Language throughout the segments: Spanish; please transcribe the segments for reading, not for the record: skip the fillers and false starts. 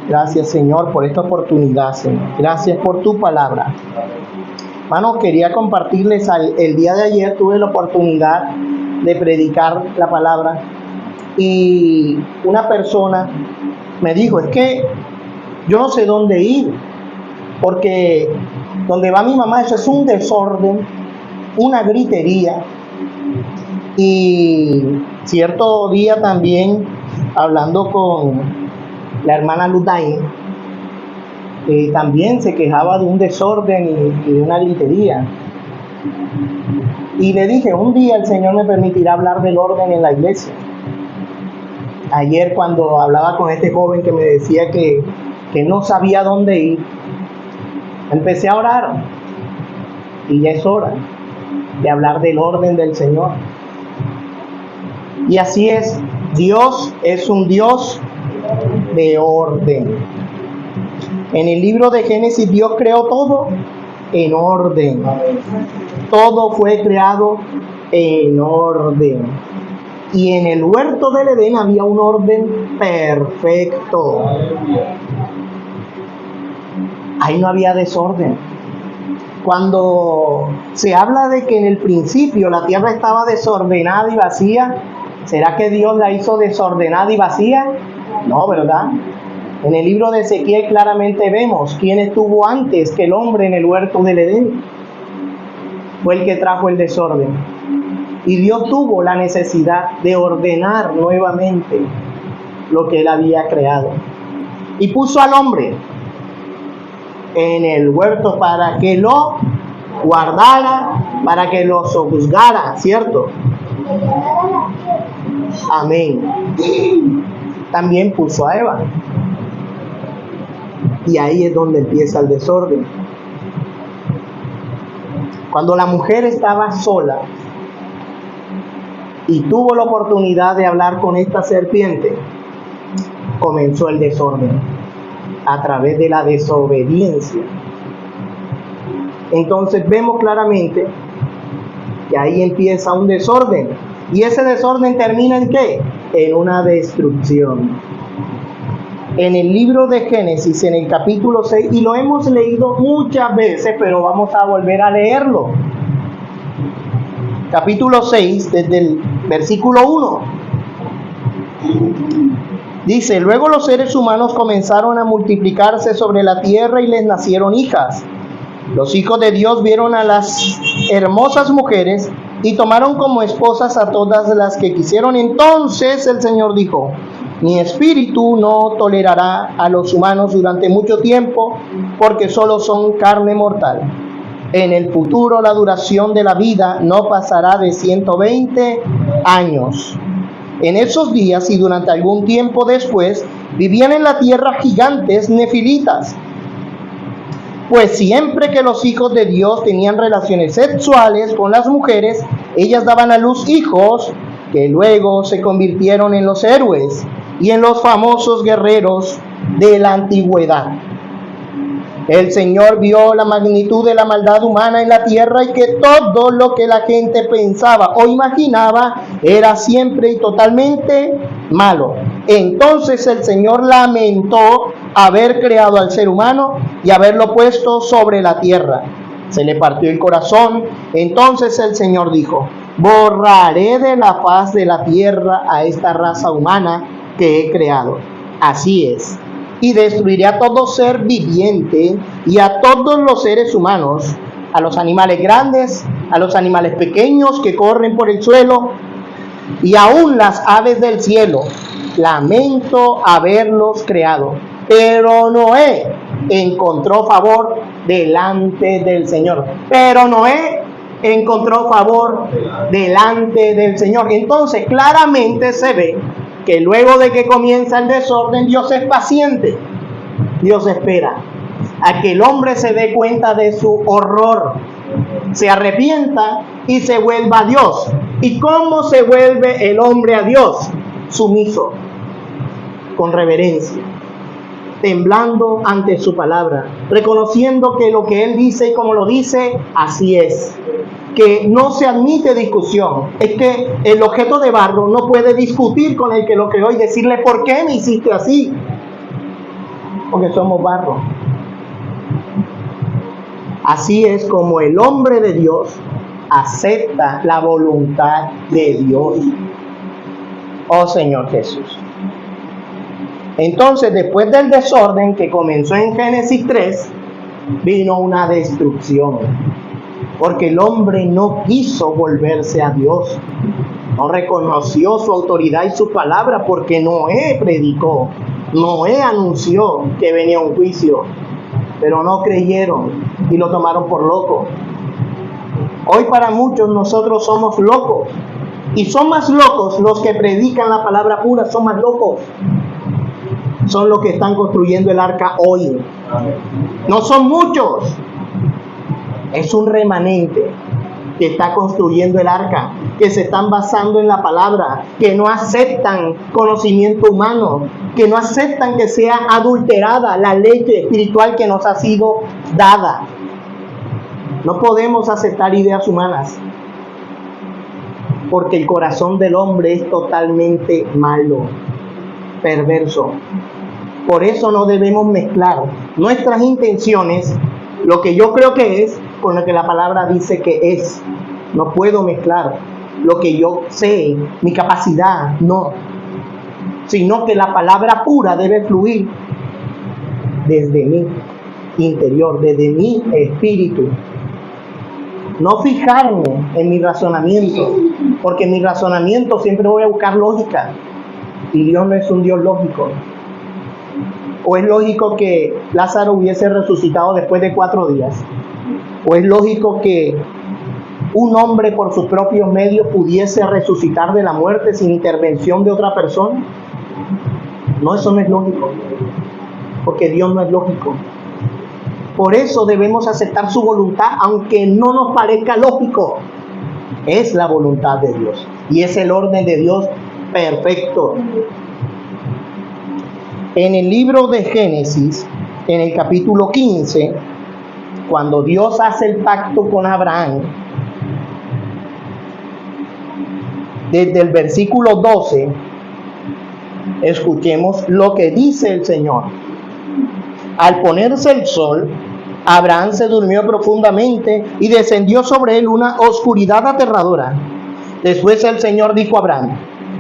Gracias, Señor, por esta oportunidad, Señor. Gracias por tu palabra. Hermanos, quería compartirles, el día de ayer tuve la oportunidad de predicar la palabra y una persona me dijo, es que yo no sé dónde ir, porque donde va mi mamá eso es un desorden, una gritería. Y cierto día también, hablando con la hermana Ludain, también se quejaba de un desorden y de una gritería. Y le dije, un día el Señor me permitirá hablar del orden en la iglesia. Ayer cuando hablaba con este joven que me decía que no sabía dónde ir, empecé a orar. Y ya es hora de hablar del orden del Señor. Y así es, Dios es un Dios de orden. En el libro de Génesis Dios creó todo en orden. Todo fue creado en orden. Y en el huerto del Edén había un orden perfecto. Ahí no había desorden. Cuando se habla de que en el principio la tierra estaba desordenada y vacía, ¿será que Dios la hizo desordenada y vacía? No, ¿verdad? En el libro de Ezequiel claramente vemos quién estuvo antes que el hombre en el huerto del Edén. Fue el que trajo el desorden. Y Dios tuvo la necesidad de ordenar nuevamente lo que Él había creado. Y puso al hombre en el huerto para que lo guardara, para que lo sojuzgara, ¿cierto? Amén. También puso a Eva. Y ahí es donde empieza el desorden. Cuando la mujer estaba sola y tuvo la oportunidad de hablar con esta serpiente, comenzó el desorden a través de la desobediencia. Entonces vemos claramente que ahí empieza un desorden. ¿Y ese desorden termina en qué? En una destrucción. En el libro de Génesis, en el capítulo 6, y lo hemos leído muchas veces, pero vamos a volver a leerlo. Capítulo 6, desde el versículo 1. Dice, luego los seres humanos comenzaron a multiplicarse sobre la tierra y les nacieron hijas. Los hijos de Dios vieron a las hermosas mujeres y tomaron como esposas a todas las que quisieron. Entonces el Señor dijo, mi espíritu no tolerará a los humanos durante mucho tiempo, porque solo son carne mortal. En el futuro la duración de la vida no pasará de 120 años. En esos días y durante algún tiempo después, vivían en la tierra gigantes nefilitas. Pues siempre que los hijos de Dios tenían relaciones sexuales con las mujeres, ellas daban a luz hijos que luego se convirtieron en los héroes y en los famosos guerreros de la antigüedad. El Señor vio la magnitud de la maldad humana en la tierra y que todo lo que la gente pensaba o imaginaba era siempre y totalmente malo. Entonces el Señor lamentó haber creado al ser humano y haberlo puesto sobre la tierra. Se le partió el corazón. Entonces el Señor dijo, borraré de la faz de la tierra a esta raza humana que he creado. Así es. Y destruiré a todo ser viviente y a todos los seres humanos, a los animales grandes, a los animales pequeños que corren por el suelo y aún las aves del cielo. Lamento haberlos creado. Pero Noé encontró favor delante del Señor. Pero Noé encontró favor delante del Señor. Entonces claramente se ve que luego de que comienza el desorden, Dios es paciente. Dios espera a que el hombre se dé cuenta de su horror, se arrepienta y se vuelva a Dios. ¿Y cómo se vuelve el hombre a Dios? Sumiso, con reverencia, temblando ante su palabra, reconociendo que lo que Él dice y como lo dice, así es. Que no se admite discusión. Es que el objeto de barro no puede discutir con el que lo creó y decirle, ¿por qué me hiciste así? porque somos barro. Así es como el hombre de Dios acepta la voluntad de Dios. Oh Señor Jesús. Entonces, después del desorden que comenzó en Génesis 3, vino una destrucción. Porque el hombre no quiso volverse a Dios. No reconoció su autoridad y su palabra, porque Noé predicó. Noé anunció que venía un juicio. Pero no creyeron y lo tomaron por loco. Hoy para muchos nosotros somos locos. Y son más locos los que predican la palabra pura, son más locos. Son los que están construyendo el arca hoy. No son muchos. Es un remanente que está construyendo el arca, que se están basando en la palabra, que no aceptan conocimiento humano, que no aceptan que sea adulterada la leche espiritual que nos ha sido dada. No podemos aceptar ideas humanas, porque el corazón del hombre es totalmente malo, perverso. Por eso no debemos mezclar nuestras intenciones, lo que yo creo que es, con lo que la palabra dice que es. No puedo mezclar lo que yo sé, mi capacidad, no. Sino que la palabra pura debe fluir desde mi interior, desde mi espíritu. No fijarme en mi razonamiento, porque en mi razonamiento siempre voy a buscar lógica. Y Dios no es un Dios lógico. ¿O es lógico que Lázaro hubiese resucitado después de 4 días? ¿O es lógico que un hombre por sus propios medios pudiese resucitar de la muerte sin intervención de otra persona? No, eso no es lógico, porque Dios no es lógico. Por eso debemos aceptar su voluntad, aunque no nos parezca lógico. Es la voluntad de Dios y es el orden de Dios perfecto. En el libro de Génesis, en el capítulo 15, cuando Dios hace el pacto con Abraham, desde el versículo 12, escuchemos lo que dice el Señor. Al ponerse el sol, Abraham se durmió profundamente y descendió sobre él una oscuridad aterradora. Después el Señor dijo a Abraham: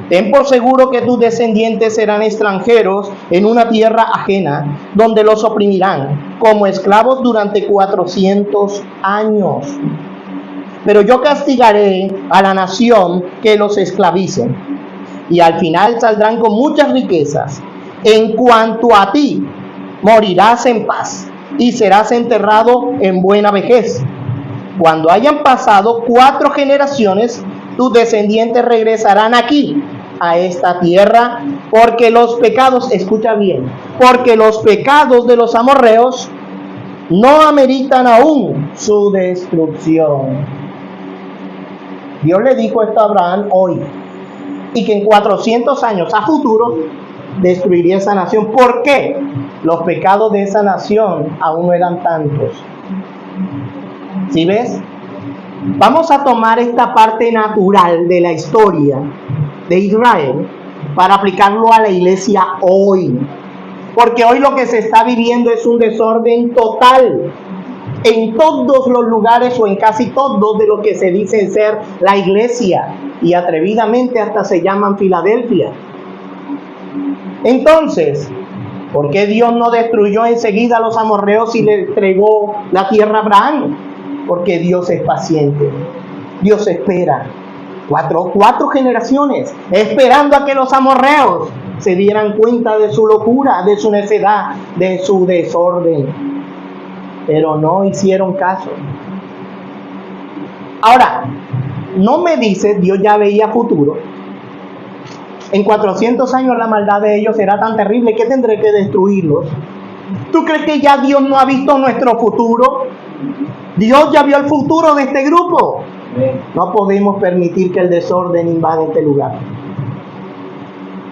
ten por seguro que tus descendientes serán extranjeros en una tierra ajena, donde los oprimirán como esclavos durante 400 años. Pero yo castigaré a la nación que los esclavice, y al final saldrán con muchas riquezas. En cuanto a ti, morirás en paz y serás enterrado en buena vejez. Cuando hayan pasado 4 generaciones, tus descendientes regresarán aquí, a esta tierra, porque los pecados, escucha bien, porque los pecados de los amorreos no ameritan aún su destrucción. Dios le dijo esto a Abraham hoy, y que en 400 años a futuro destruiría esa nación. ¿Por qué? Los pecados de esa nación aún no eran tantos. ¿Sí ves? Vamos a tomar esta parte natural de la historia de Israel para aplicarlo a la iglesia hoy. Porque hoy lo que se está viviendo es un desorden total en todos los lugares, o en casi todos, de lo que se dice ser la iglesia, y atrevidamente hasta se llaman Filadelfia. Entonces, ¿por qué Dios no destruyó enseguida a los amorreos y le entregó la tierra a Abraham? Porque Dios es paciente. Dios espera cuatro generaciones esperando a que los amorreos se dieran cuenta de su locura, de su necedad, de su desorden. Pero no hicieron caso. Ahora, no me dice, Dios ya veía futuro. En 400 años la maldad de ellos será tan terrible que tendré que destruirlos. ¿Tú crees que ya Dios no ha visto nuestro futuro? Dios ya vio el futuro de este grupo. No podemos permitir que el desorden invada este lugar.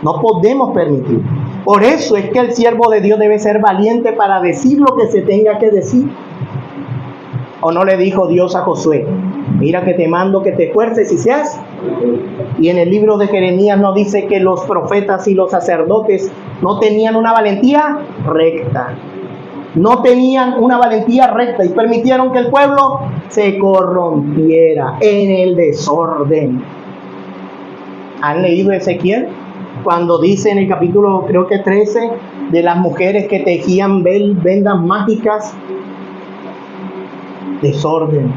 No podemos permitir. Por eso es que el siervo de Dios debe ser valiente para decir lo que se tenga que decir. ¿O no le dijo Dios a Josué: mira que te mando que te esfuerces y seas? Y en el libro de Jeremías nos dice que los profetas y los sacerdotes No tenían una valentía recta. No tenían una valentía recta y permitieron que el pueblo se corrompiera en el desorden. ¿Han leído Ezequiel? Cuando dice en el capítulo, creo que 13, de las mujeres que tejían vendas mágicas. Desorden.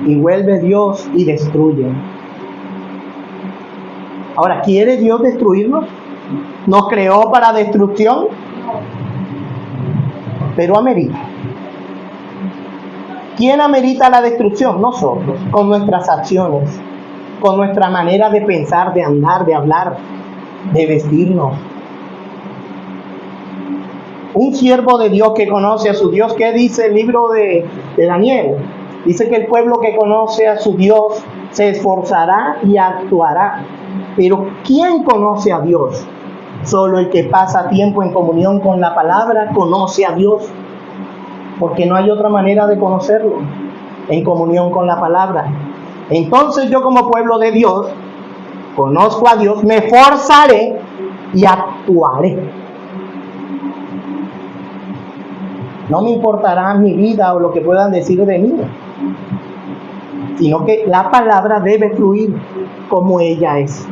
Y vuelve Dios y destruye. Ahora, ¿quiere Dios destruirnos? ¿Nos creó para destrucción? Pero amerita. ¿Quién amerita la destrucción? Nosotros, con nuestras acciones, con nuestra manera de pensar, de andar, de hablar, de vestirnos. Un siervo de Dios que conoce a su Dios, ¿qué dice el libro de Daniel? Dice que el pueblo que conoce a su Dios se esforzará y actuará. Pero ¿quién conoce a Dios? Solo el que pasa tiempo en comunión con la palabra conoce a Dios, porque no hay otra manera de conocerlo, en comunión con la palabra. Entonces yo, como pueblo de Dios, conozco a Dios, me esforzaré y actuaré. No me importará mi vida o lo que puedan decir de mí, sino que la palabra debe fluir como ella es.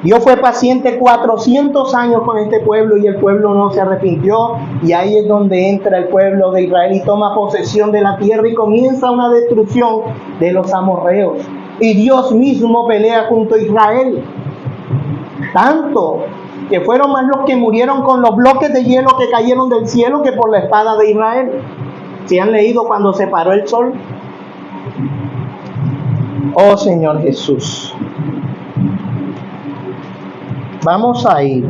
Dios fue paciente 400 años con este pueblo y el pueblo no se arrepintió, y ahí es donde entra el pueblo de Israel y toma posesión de la tierra y comienza una destrucción de los amorreos. Y Dios mismo pelea junto a Israel. Tanto que fueron más los que murieron con los bloques de hielo que cayeron del cielo que por la espada de Israel. ¿Se han leído cuando se paró el sol? Oh Señor Jesús. Vamos a ir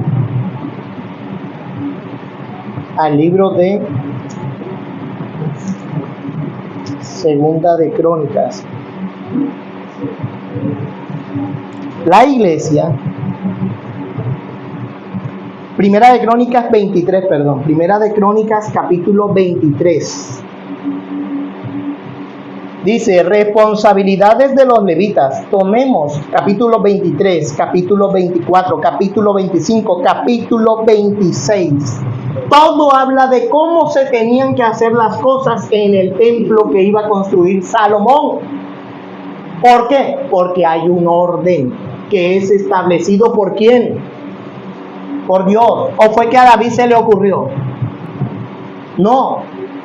al libro de Segunda de Crónicas. La iglesia, Primera de Crónicas 23, Primera de Crónicas capítulo 23. Dice, responsabilidades de los levitas. Tomemos capítulo 23, capítulo 24, capítulo 25, capítulo 26. Todo habla de cómo se tenían que hacer las cosas en el templo que iba a construir Salomón. ¿Por qué? Porque hay un orden que es establecido ¿por quién? Por Dios. ¿O fue que a David se le ocurrió? No,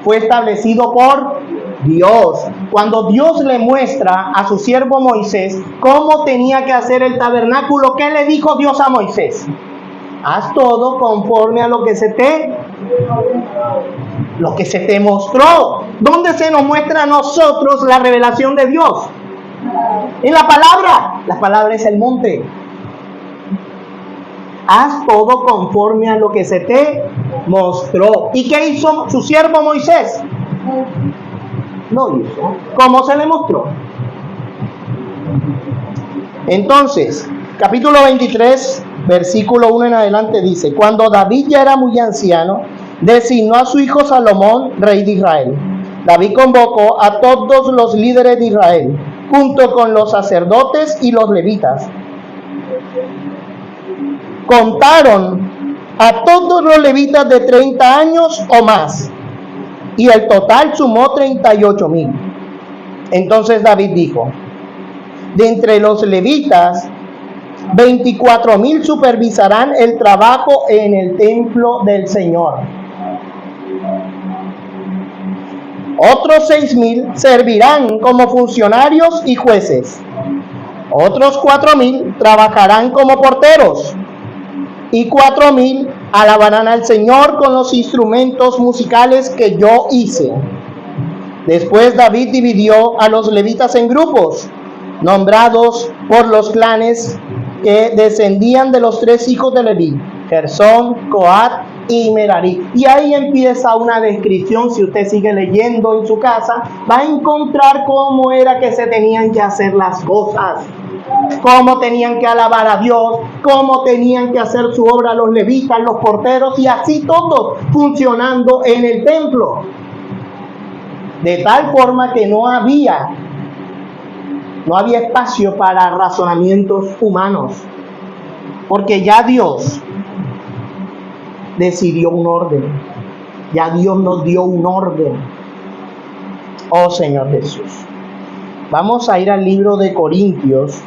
fue establecido por Dios. Cuando Dios le muestra a su siervo Moisés cómo tenía que hacer el tabernáculo, ¿qué le dijo Dios a Moisés? Haz todo conforme a lo que se te mostró. ¿Dónde se nos muestra a nosotros la revelación de Dios? En la palabra. La palabra es el monte. Haz todo conforme a lo que se te mostró. ¿Y qué hizo su siervo Moisés? Lo hizo como se le mostró. Entonces, capítulo 23, versículo 1 en adelante dice: cuando David ya era muy anciano, designó a su hijo Salomón, rey de Israel. David convocó a todos los líderes de Israel, junto con los sacerdotes y los levitas. Contaron a todos los levitas de 30 años o más, y el total sumó 38,000. Entonces David dijo: de entre los levitas, 24,000 supervisarán el trabajo en el templo del Señor. Otros 6,000 servirán como funcionarios y jueces. Otros 4,000 trabajarán como porteros. Y 4,000 alabarán al Señor con los instrumentos musicales que yo hice. Después David dividió a los levitas en grupos, nombrados por los clanes que descendían de los 3 hijos de Leví: Gersón, Coat y Merari. Y ahí empieza una descripción. Si usted sigue leyendo en su casa, va a encontrar cómo era que se tenían que hacer las cosas, cómo tenían que alabar a Dios, cómo tenían que hacer su obra los levitas, los porteros, y así todos funcionando en el templo, de tal forma que no había espacio para razonamientos humanos. Porque ya Dios decidió un orden. Ya Dios nos dio un orden. Oh Señor Jesús. Vamos a ir al libro de Corintios,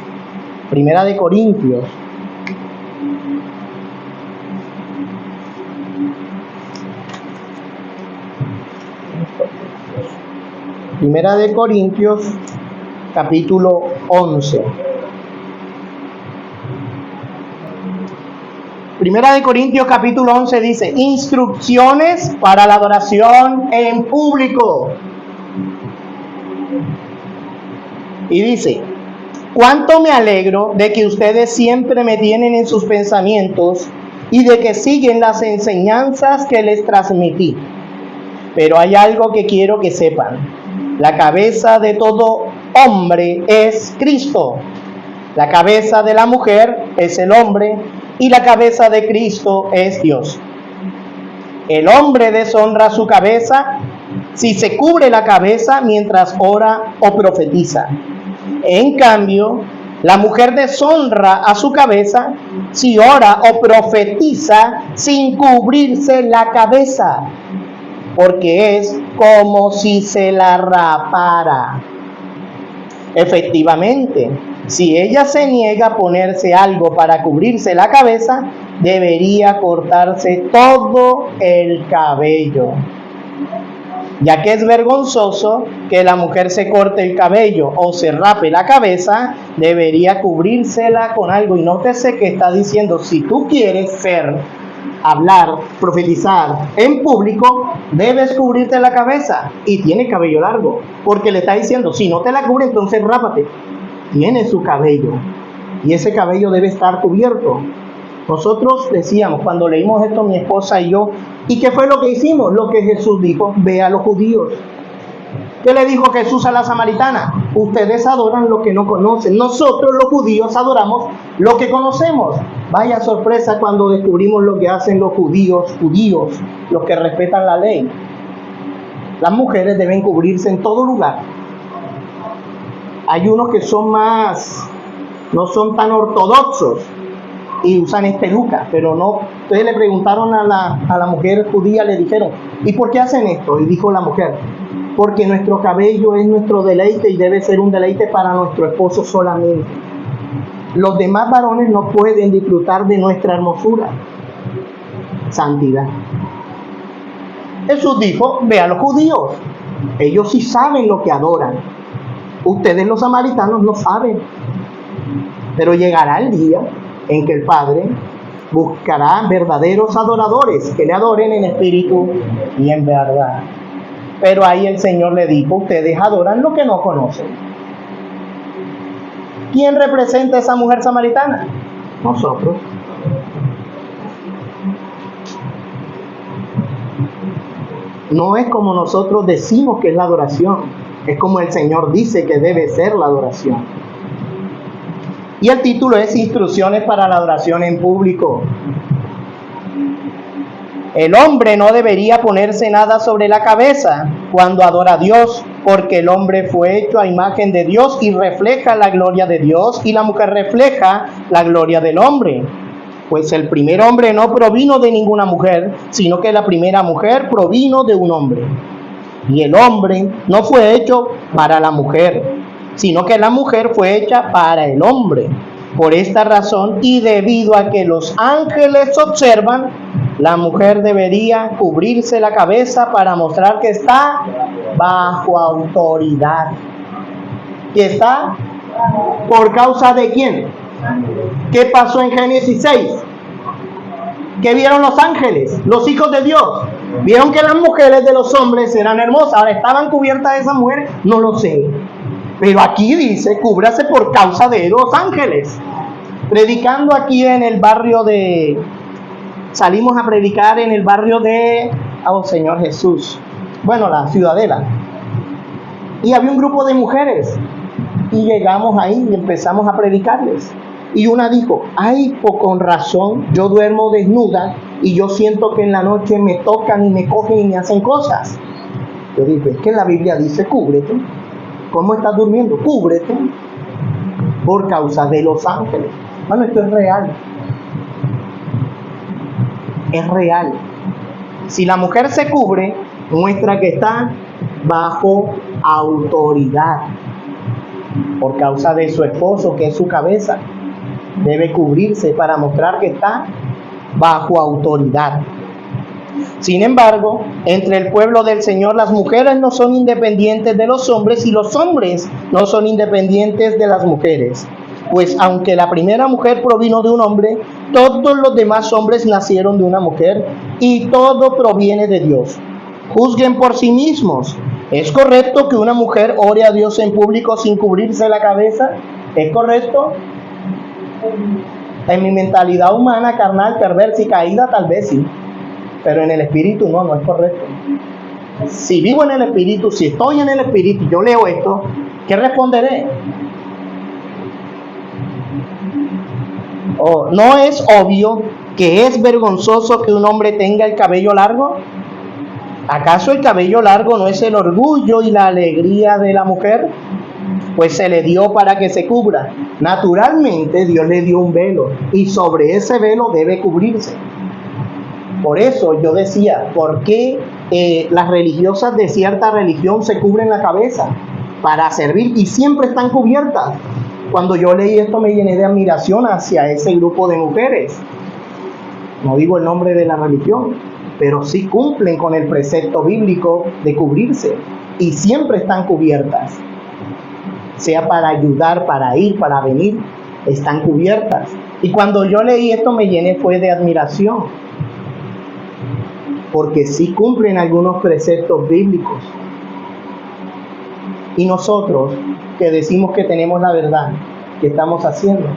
Primera de Corintios. Primera de Corintios, capítulo 11. Primera de Corintios, capítulo 11 dice: instrucciones para la adoración en público. Y dice: cuánto me alegro de que ustedes siempre me tienen en sus pensamientos y de que siguen las enseñanzas que les transmití. Pero hay algo que quiero que sepan. La cabeza de todo hombre es Cristo. La cabeza de la mujer es el hombre y la cabeza de Cristo es Dios. El hombre deshonra su cabeza si se cubre la cabeza mientras ora o profetiza. En cambio, la mujer deshonra a su cabeza si ora o profetiza sin cubrirse la cabeza, porque es como si se la rapara. Efectivamente, si ella se niega a ponerse algo para cubrirse la cabeza, debería cortarse todo el cabello, ya que es vergonzoso que la mujer se corte el cabello o se rape la cabeza, debería cubrírsela con algo. Y nótese que está diciendo, si tú quieres hablar, profetizar en público, debes cubrirte la cabeza, y tiene cabello largo, porque le está diciendo, si no te la cubre, entonces rápate. Tiene su cabello, y ese cabello debe estar cubierto. Nosotros decíamos, cuando leímos esto, mi esposa y yo, ¿y qué fue lo que hicimos? Lo que Jesús dijo: ve a los judíos. ¿Qué le dijo Jesús a la samaritana? Ustedes adoran lo que no conocen. Nosotros los judíos adoramos lo que conocemos. Vaya sorpresa cuando descubrimos lo que hacen los judíos, los que respetan la ley. Las mujeres deben cubrirse en todo lugar. Hay unos que no son tan ortodoxos y usan peluca, pero no. Entonces le preguntaron a la mujer judía, le dijeron, ¿y por qué hacen esto? Y dijo la mujer: porque nuestro cabello es nuestro deleite y debe ser un deleite para nuestro esposo solamente. Los demás varones no pueden disfrutar de nuestra hermosura. Santidad. Jesús dijo: ve a los judíos. Ellos sí saben lo que adoran. Ustedes los samaritanos no saben. Pero llegará el día en que el Padre buscará verdaderos adoradores que le adoren en espíritu y en verdad. Pero ahí el Señor le dijo: ustedes adoran lo que no conocen. ¿Quién representa a esa mujer samaritana? Nosotros. No es como nosotros decimos que es la adoración, es como el Señor dice que debe ser la adoración. Y el título es Instrucciones para la adoración en público. El hombre no debería ponerse nada sobre la cabeza cuando adora a Dios, porque el hombre fue hecho a imagen de Dios y refleja la gloria de Dios, y la mujer refleja la gloria del hombre. Pues el primer hombre no provino de ninguna mujer, sino que la primera mujer provino de un hombre. Y el hombre no fue hecho para la mujer, sino que la mujer fue hecha para el hombre. Por esta razón, y debido a que los ángeles observan, la mujer debería cubrirse la cabeza para mostrar que está bajo autoridad. ¿Que está? ¿Por causa de quién? ¿Qué pasó en Génesis 6? ¿Qué vieron los ángeles? Los hijos de Dios. ¿Vieron que las mujeres de los hombres eran hermosas? Ahora, ¿estaban cubiertas esas mujeres? No lo sé. Pero aquí dice, cúbrase por causa de los ángeles. Predicando aquí en el barrio salimos a predicar en el barrio oh Señor Jesús, la Ciudadela. Y había un grupo de mujeres. Y llegamos ahí y empezamos a predicarles. Y una dijo: ay, con razón, yo duermo desnuda y yo siento que en la noche me tocan y me cogen y me hacen cosas. Yo dije: es que la Biblia dice, cúbrete. ¿Cómo estás durmiendo? Cúbrete. Por causa de los ángeles. Bueno, esto es real. es real. Si la mujer se cubre, muestra que está bajo autoridad por causa de su esposo, que es su cabeza. Debe cubrirse para mostrar que está bajo autoridad. Sin embargo, entre el pueblo del Señor, las mujeres no son independientes de los hombres y los hombres no son independientes de las mujeres. Pues aunque la primera mujer provino de un hombre, todos los demás hombres nacieron de una mujer y todo proviene de Dios. Juzguen por sí mismos. ¿Es correcto que una mujer ore a Dios en público sin cubrirse la cabeza? ¿Es correcto? En mi mentalidad humana, carnal, perversa y caída, tal vez sí. Pero en el espíritu no es correcto. Si vivo en el espíritu, si estoy en el espíritu y yo leo esto, ¿qué responderé? ¿No es obvio que es vergonzoso que un hombre tenga el cabello largo? ¿Acaso el cabello largo no es el orgullo y la alegría de la mujer? Pues se le dio para que se cubra. Naturalmente Dios le dio un velo y sobre ese velo debe cubrirse. Por eso yo decía, ¿por qué las religiosas de cierta religión se cubren la cabeza? Para servir y siempre están cubiertas. Cuando yo leí esto me llené de admiración hacia ese grupo de mujeres. No digo el nombre de la religión, pero sí cumplen con el precepto bíblico de cubrirse y siempre están cubiertas. Sea para ayudar, para ir, para venir, están cubiertas. Y cuando yo leí esto me llené fue de admiración, porque sí cumplen algunos preceptos bíblicos. Y nosotros, que decimos que tenemos la verdad, ¿qué estamos haciendo?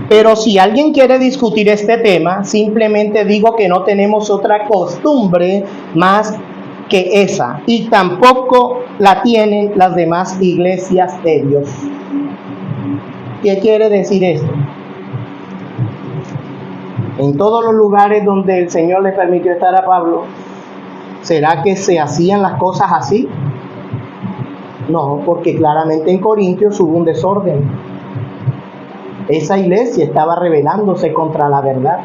Pero si alguien quiere discutir este tema, simplemente digo que no tenemos otra costumbre más que esa, y tampoco la tienen las demás iglesias de Dios. ¿Qué quiere decir esto? En todos los lugares donde el Señor le permitió estar a Pablo, ¿será que se hacían las cosas así? No, porque claramente en Corintios hubo un desorden. Esa iglesia estaba rebelándose contra la verdad.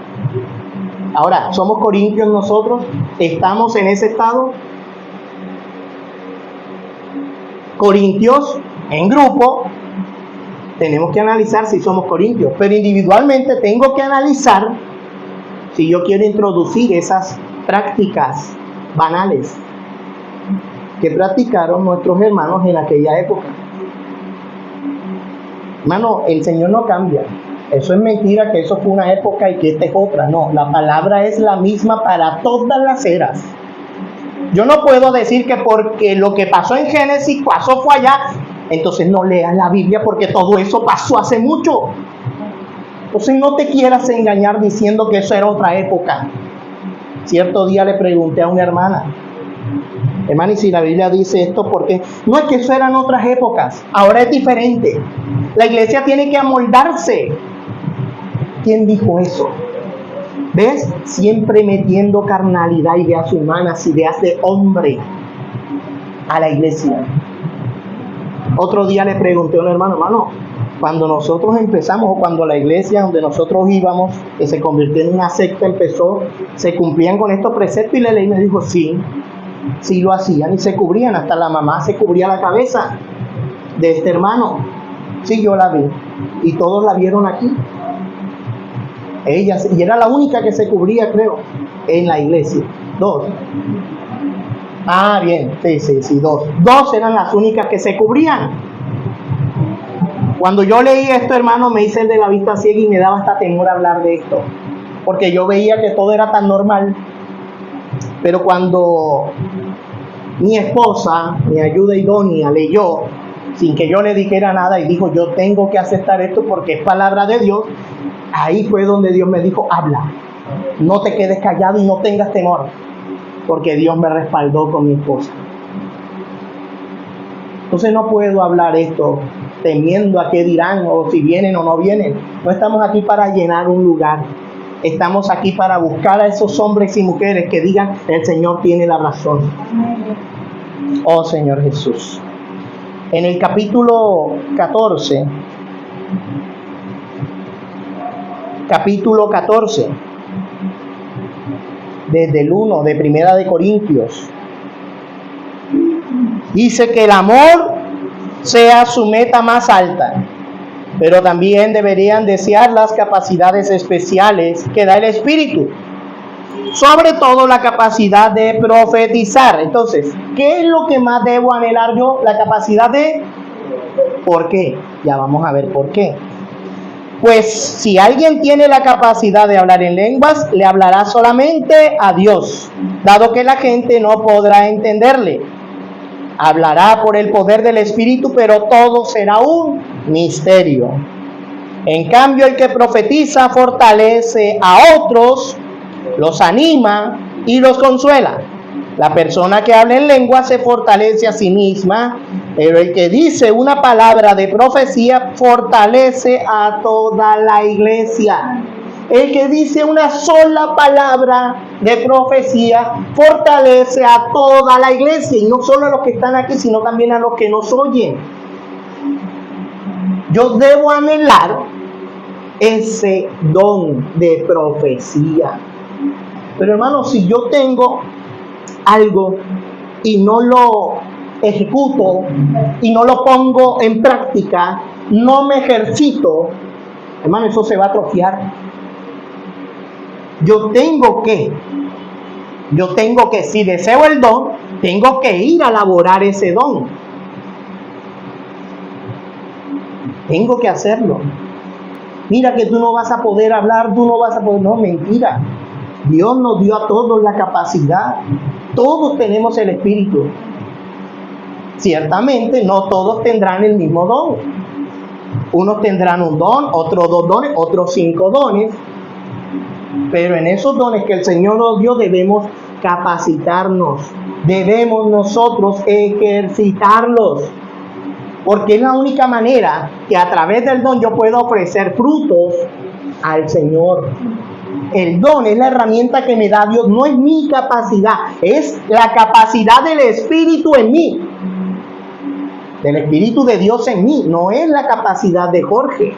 Ahora, ¿somos corintios nosotros? ¿Estamos en ese estado? Corintios, en grupo, tenemos que analizar si somos corintios, pero individualmente tengo que analizar si yo quiero introducir esas prácticas banales que practicaron nuestros hermanos en aquella época. Hermano, el Señor no cambia. Eso es mentira, que eso fue una época y que esta es otra. No, la palabra es la misma para todas las eras. Yo no puedo decir que porque lo que pasó en Génesis pasó fue allá, entonces no leas la Biblia porque todo eso pasó hace mucho. Entonces no te quieras engañar diciendo que eso era otra época. Cierto día le pregunté a una hermana, y si la Biblia dice esto, ¿por qué? No, es que eso eran otras épocas, ahora es diferente. La iglesia tiene que amoldarse. ¿Quién dijo eso? ¿Ves? Siempre metiendo carnalidad, ideas humanas, ideas de hombre a la iglesia. Otro día le pregunté a un hermano, cuando nosotros empezamos, o cuando la iglesia donde nosotros íbamos, que se convirtió en una secta, empezó, ¿se cumplían con estos preceptos? Y la ley me dijo, sí lo hacían y se cubrían, hasta la mamá se cubría la cabeza de este hermano. Sí, yo la vi y todos la vieron aquí. Ella, y era la única que se cubría, creo, en la iglesia. 2. Ah, bien, sí, 2. 2 eran las únicas que se cubrían. Cuando yo leí esto, hermano, me hice el de la vista ciega y me daba hasta temor hablar de esto, porque yo veía que todo era tan normal. Pero cuando mi esposa, mi ayuda idónea, leyó, sin que yo le dijera nada, y dijo, yo tengo que aceptar esto porque es palabra de Dios, ahí fue donde Dios me dijo, habla, no te quedes callado y no tengas temor, porque Dios me respaldó con mi esposa. Entonces no puedo hablar esto temiendo a qué dirán, o si vienen o no vienen. No estamos aquí para llenar un lugar. Estamos aquí para buscar a esos hombres y mujeres que digan, el Señor tiene la razón. Oh Señor Jesús. En el capítulo 14, capítulo 14, desde el 1 de Primera de Corintios. Dice que el amor sea su meta más alta, pero también deberían desear las capacidades especiales que da el Espíritu, sobre todo la capacidad de profetizar. Entonces, ¿qué es lo que más debo anhelar yo? La capacidad de... ¿Por qué? Ya vamos a ver por qué. Pues si alguien tiene la capacidad de hablar en lenguas, le hablará solamente a Dios, dado que la gente no podrá entenderle. Hablará por el poder del Espíritu, pero todo será un misterio. En cambio, el que profetiza fortalece a otros, los anima y los consuela. La persona que habla en lengua se fortalece a sí misma, pero el que dice una palabra de profecía fortalece a toda la iglesia. El que dice una sola palabra de profecía fortalece a toda la iglesia, y no solo a los que están aquí, sino también a los que nos oyen. Yo debo anhelar ese don de profecía. Pero hermano, si yo tengo algo y no lo ejecuto y no lo pongo en práctica, no me ejercito, hermano, eso se va a atrofiar. Yo tengo que, si deseo el don, tengo que ir a elaborar ese don. Tengo que hacerlo. Mira que tú no vas a poder hablar, no, mentira. Dios nos dio a todos la capacidad. Todos tenemos el Espíritu. Ciertamente no todos tendrán el mismo don. Unos tendrán un don, otros 2 dones, otros 5 dones. Pero en esos dones que el Señor nos dio debemos capacitarnos. Debemos nosotros ejercitarlos. Porque es la única manera que a través del don yo puedo ofrecer frutos al Señor. El don es la herramienta que me da Dios, no es mi capacidad, es la capacidad del Espíritu en mí, del Espíritu de Dios en mí. No es la capacidad de Jorge,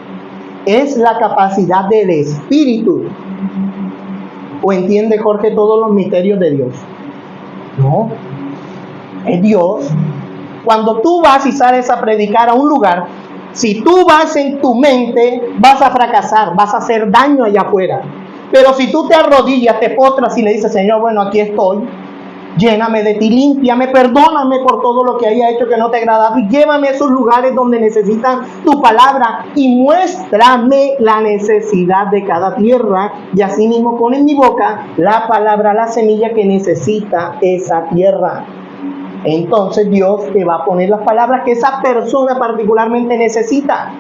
es la capacidad del Espíritu. ¿O entiende Jorge todos los misterios de Dios? No, es Dios. Cuando tú vas y sales a predicar a un lugar, si tú vas en tu mente, vas a fracasar, vas a hacer daño allá afuera. Pero si tú te arrodillas, te postras y le dices, Señor, bueno, aquí estoy, lléname de ti, límpiame, perdóname por todo lo que haya hecho que no te agradaba, y llévame a esos lugares donde necesitan tu palabra y muéstrame la necesidad de cada tierra, y así mismo pon en mi boca la palabra, la semilla que necesita esa tierra. Entonces Dios te va a poner las palabras que esa persona particularmente necesita.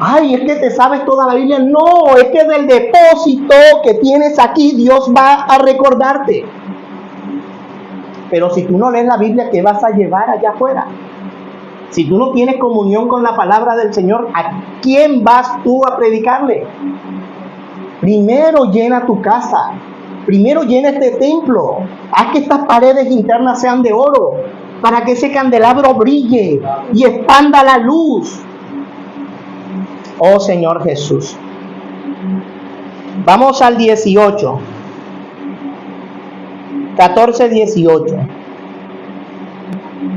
Ay, es que te sabes toda la Biblia. No, es que del depósito que tienes aquí, Dios va a recordarte. Pero si tú no lees la Biblia, ¿qué vas a llevar allá afuera? Si tú no tienes comunión con la palabra del Señor, ¿a quién vas tú a predicarle? Primero llena tu casa. Primero llena este templo. Haz que estas paredes internas sean de oro, para que ese candelabro brille y expanda la luz. Oh Señor Jesús. Vamos al 18. 14:18.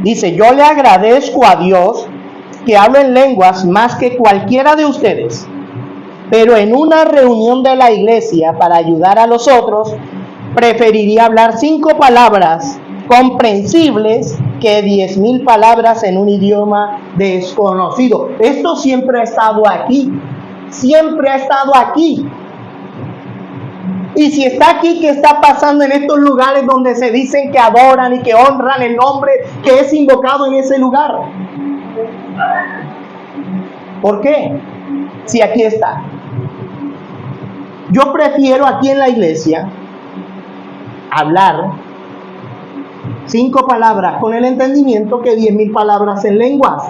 Dice, yo le agradezco a Dios que hablo en lenguas más que cualquiera de ustedes, pero en una reunión de la iglesia para ayudar a los otros, preferiría hablar 5 palabras comprensibles que 10,000 palabras en un idioma desconocido. Esto siempre ha estado aquí. Siempre ha estado aquí. Y si está aquí, ¿qué está pasando en estos lugares donde se dicen que adoran y que honran el nombre que es invocado en ese lugar? ¿Por qué? Si aquí está. Yo prefiero aquí en la iglesia hablar 5 palabras con el entendimiento que 10,000 palabras en lenguas.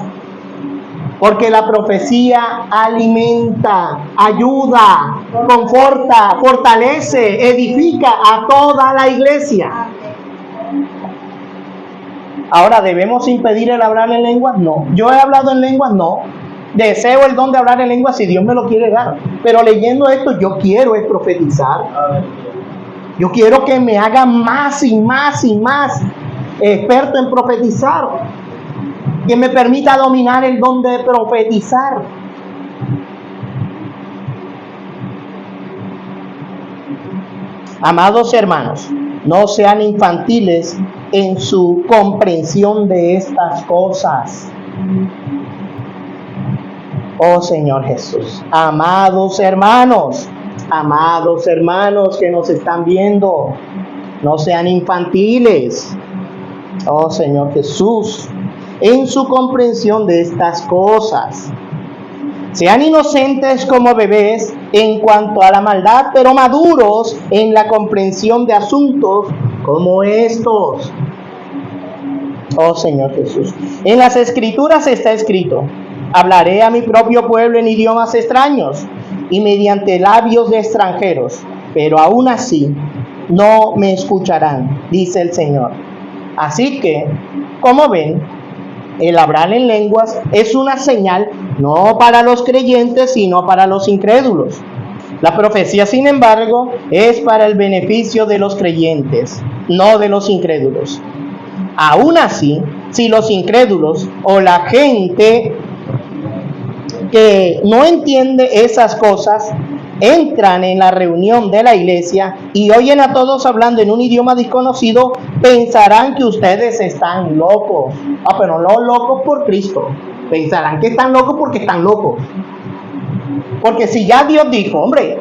Porque la profecía alimenta, ayuda, conforta, fortalece, edifica a toda la iglesia. Ahora, ¿debemos impedir el hablar en lenguas? No. ¿Yo he hablado en lenguas? No. Deseo el don de hablar en lengua si Dios me lo quiere dar. Pero leyendo esto, yo quiero es profetizar. Yo quiero que me haga más y más y más experto en profetizar. Que me permita dominar el don de profetizar. Amados hermanos, no sean infantiles en su comprensión de estas cosas. Oh Señor Jesús, amados hermanos que nos están viendo, no sean infantiles. Oh Señor Jesús, en su comprensión de estas cosas. Sean inocentes como bebés en cuanto a la maldad, pero maduros en la comprensión de asuntos como estos. Oh Señor Jesús, en las Escrituras está escrito: hablaré a mi propio pueblo en idiomas extraños y mediante labios de extranjeros, pero aún así no me escucharán, dice el Señor. Así que, como ven, el hablar en lenguas es una señal no para los creyentes, sino para los incrédulos. La profecía, sin embargo, es para el beneficio de los creyentes, no de los incrédulos. Aún así, si los incrédulos o la gente que no entiende esas cosas entran en la reunión de la iglesia y oyen a todos hablando en un idioma desconocido, pensarán que ustedes están locos. Pero no locos por Cristo. Pensarán que están locos porque están locos. Porque si ya Dios dijo, hombre,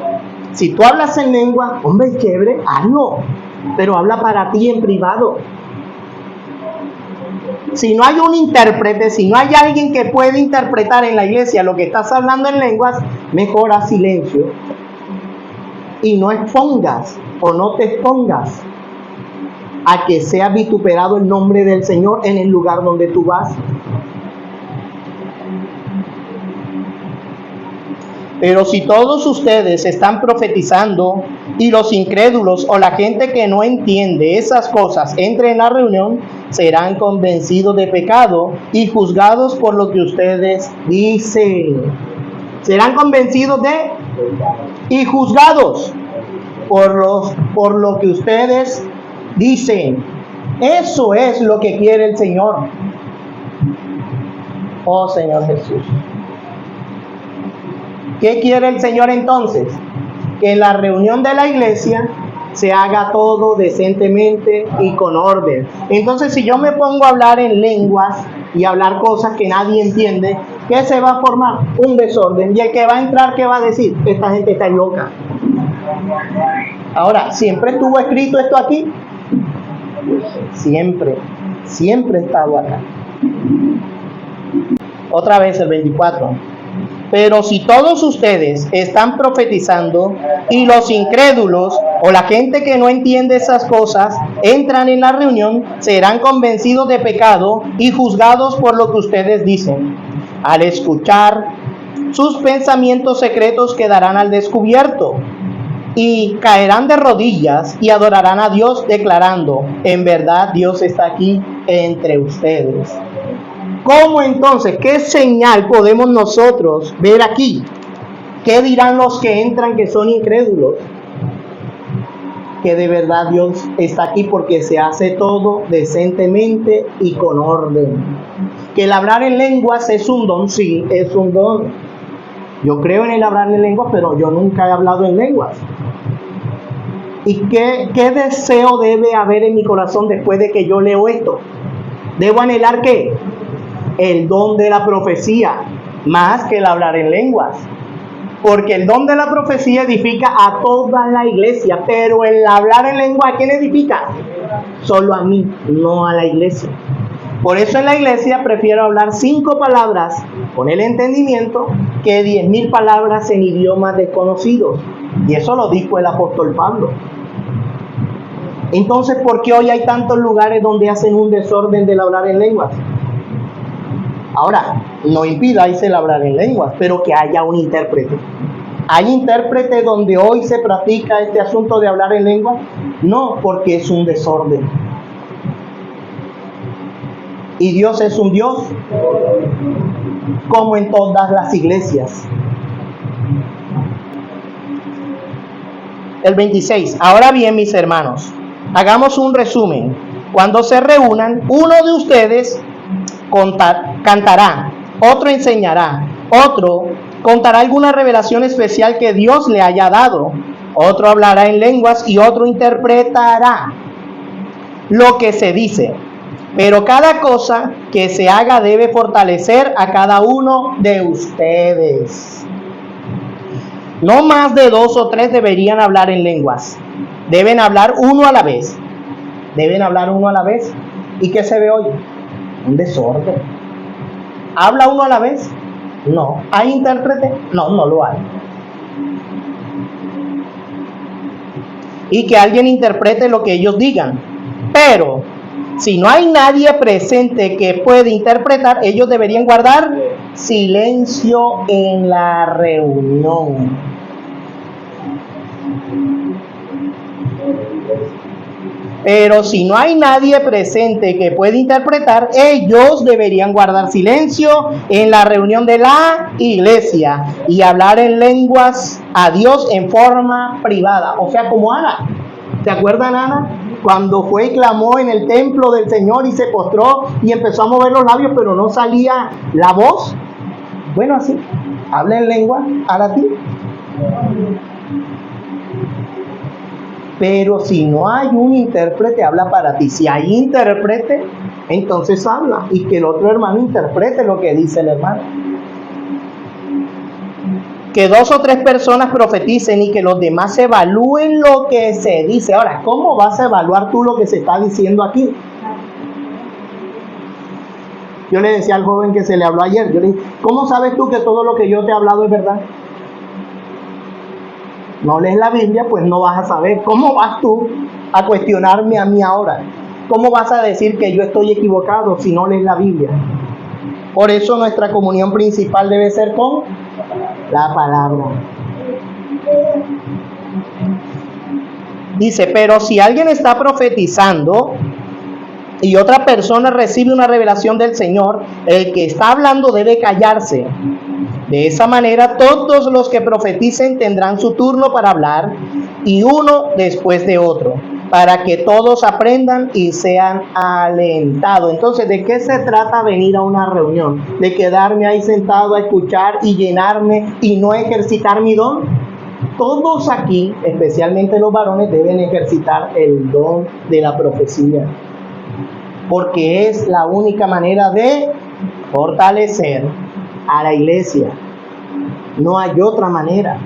si tú hablas en lengua, hombre, chévere, hazlo. Pero habla para ti en privado. Si no hay un intérprete, si no hay alguien que pueda interpretar en la iglesia lo que estás hablando en lenguas, mejor haz silencio. Y no expongas o no te expongas a que sea vituperado el nombre del Señor en el lugar donde tú vas. Pero si todos ustedes están profetizando y los incrédulos o la gente que no entiende esas cosas entren en la reunión, serán convencidos de pecado y juzgados por lo que ustedes dicen. Serán convencidos de y juzgados por lo que ustedes dicen. Eso es lo que quiere el Señor. Oh Señor Jesús. ¿Qué quiere el Señor entonces? Que en la reunión de la iglesia se haga todo decentemente y con orden. Entonces, si yo me pongo a hablar en lenguas y hablar cosas que nadie entiende, ¿qué se va a formar? Un desorden. Y el que va a entrar, ¿qué va a decir? Esta gente está loca. Ahora, ¿siempre estuvo escrito esto aquí? Siempre ha estado acá. Otra vez el 24. Pero si todos ustedes están profetizando y los incrédulos o la gente que no entiende esas cosas entran en la reunión, serán convencidos de pecado y juzgados por lo que ustedes dicen. Al escuchar, sus pensamientos secretos quedarán al descubierto y caerán de rodillas y adorarán a Dios declarando: en verdad Dios está aquí entre ustedes. ¿Cómo entonces? ¿Qué señal podemos nosotros ver aquí? ¿Qué dirán los que entran que son incrédulos? Que de verdad Dios está aquí porque se hace todo decentemente y con orden. Que el hablar en lenguas es un don, sí, es un don. Yo creo en el hablar en lenguas, pero yo nunca he hablado en lenguas. ¿Y qué deseo debe haber en mi corazón después de que yo leo esto? ¿Debo anhelar qué? El don de la profecía, más que el hablar en lenguas. Porque el don de la profecía edifica a toda la iglesia, pero el hablar en lengua, ¿a quién edifica? Solo a mí, no a la iglesia. Por eso en la iglesia prefiero hablar 5 palabras con el entendimiento que 10,000 palabras en idiomas desconocidos. Y eso lo dijo el apóstol Pablo. Entonces, ¿por qué hoy hay tantos lugares donde hacen un desorden del hablar en lenguas? Ahora, no impidáis el hablar en lenguas, pero que haya un intérprete. ¿Hay intérprete donde hoy se practica este asunto de hablar en lenguas? No, porque es un desorden. Y Dios es un Dios como en todas las iglesias. El 26. Ahora bien, mis hermanos, hagamos un resumen. Cuando se reúnan, uno de ustedes cantará, otro enseñará, otro contará alguna revelación especial que Dios le haya dado, otro hablará en lenguas y otro interpretará lo que se dice. Pero cada cosa que se haga debe fortalecer a cada uno de ustedes. No más de 2 o 3 deberían hablar en lenguas. Deben hablar uno a la vez. Deben hablar uno a la vez. ¿Y qué se ve hoy? Un desorden. ¿Habla uno a la vez? No. ¿Hay intérprete? No, no lo hay. Y que alguien interprete lo que ellos digan. Pero si no hay nadie presente que pueda interpretar, ellos deberían guardar silencio en la reunión. Pero si no hay nadie presente que pueda interpretar, ellos deberían guardar silencio en la reunión de la iglesia y hablar en lenguas a Dios en forma privada. O sea, como Ana. ¿Se acuerdan, Ana? Cuando fue y clamó en el templo del Señor y se postró y empezó a mover los labios, pero no salía la voz. Bueno, así. Habla en lengua a la ti. Pero si no hay un intérprete, habla para ti. Si hay intérprete, entonces habla. Y que el otro hermano interprete lo que dice el hermano. Que 2 o 3 personas profeticen y que los demás evalúen lo que se dice. Ahora, ¿cómo vas a evaluar tú lo que se está diciendo aquí? Yo le decía al joven que se le habló ayer, yo le dije, ¿cómo sabes tú que todo lo que yo te he hablado es verdad? No lees la Biblia, pues no vas a saber. ¿Cómo vas tú a cuestionarme a mí ahora? ¿Cómo vas a decir que yo estoy equivocado si no lees la Biblia? Por eso nuestra comunión principal debe ser con la palabra. Dice, pero si alguien está profetizando y otra persona recibe una revelación del Señor, el que está hablando debe callarse. De esa manera, todos los que profeticen tendrán su turno para hablar, y uno después de otro, para que todos aprendan y sean alentados. Entonces, ¿de qué se trata venir a una reunión? ¿De quedarme ahí sentado a escuchar y llenarme y no ejercitar mi don? Todos aquí, especialmente los varones, deben ejercitar el don de la profecía, porque es la única manera de fortalecer a la iglesia. No hay otra manera.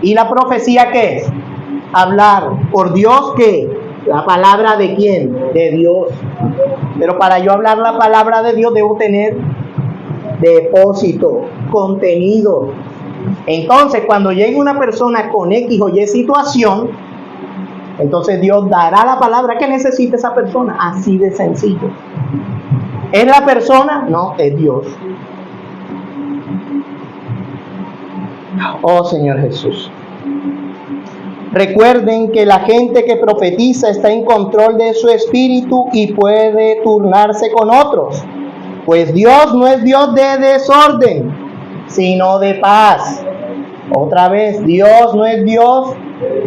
¿Y la profecía qué es? Hablar por Dios, ¿qué? ¿La palabra de quién? De Dios. Pero para yo hablar la palabra de Dios debo tener depósito, contenido. Entonces, cuando llegue una persona con X o Y situación, entonces Dios dará la palabra que necesita esa persona. Así de sencillo. ¿Es la persona? No, es Dios. Oh Señor Jesús. Recuerden que la gente que profetiza está en control de su espíritu y puede turnarse con otros. Pues Dios no es Dios de desorden, sino de paz. Otra vez, Dios no es Dios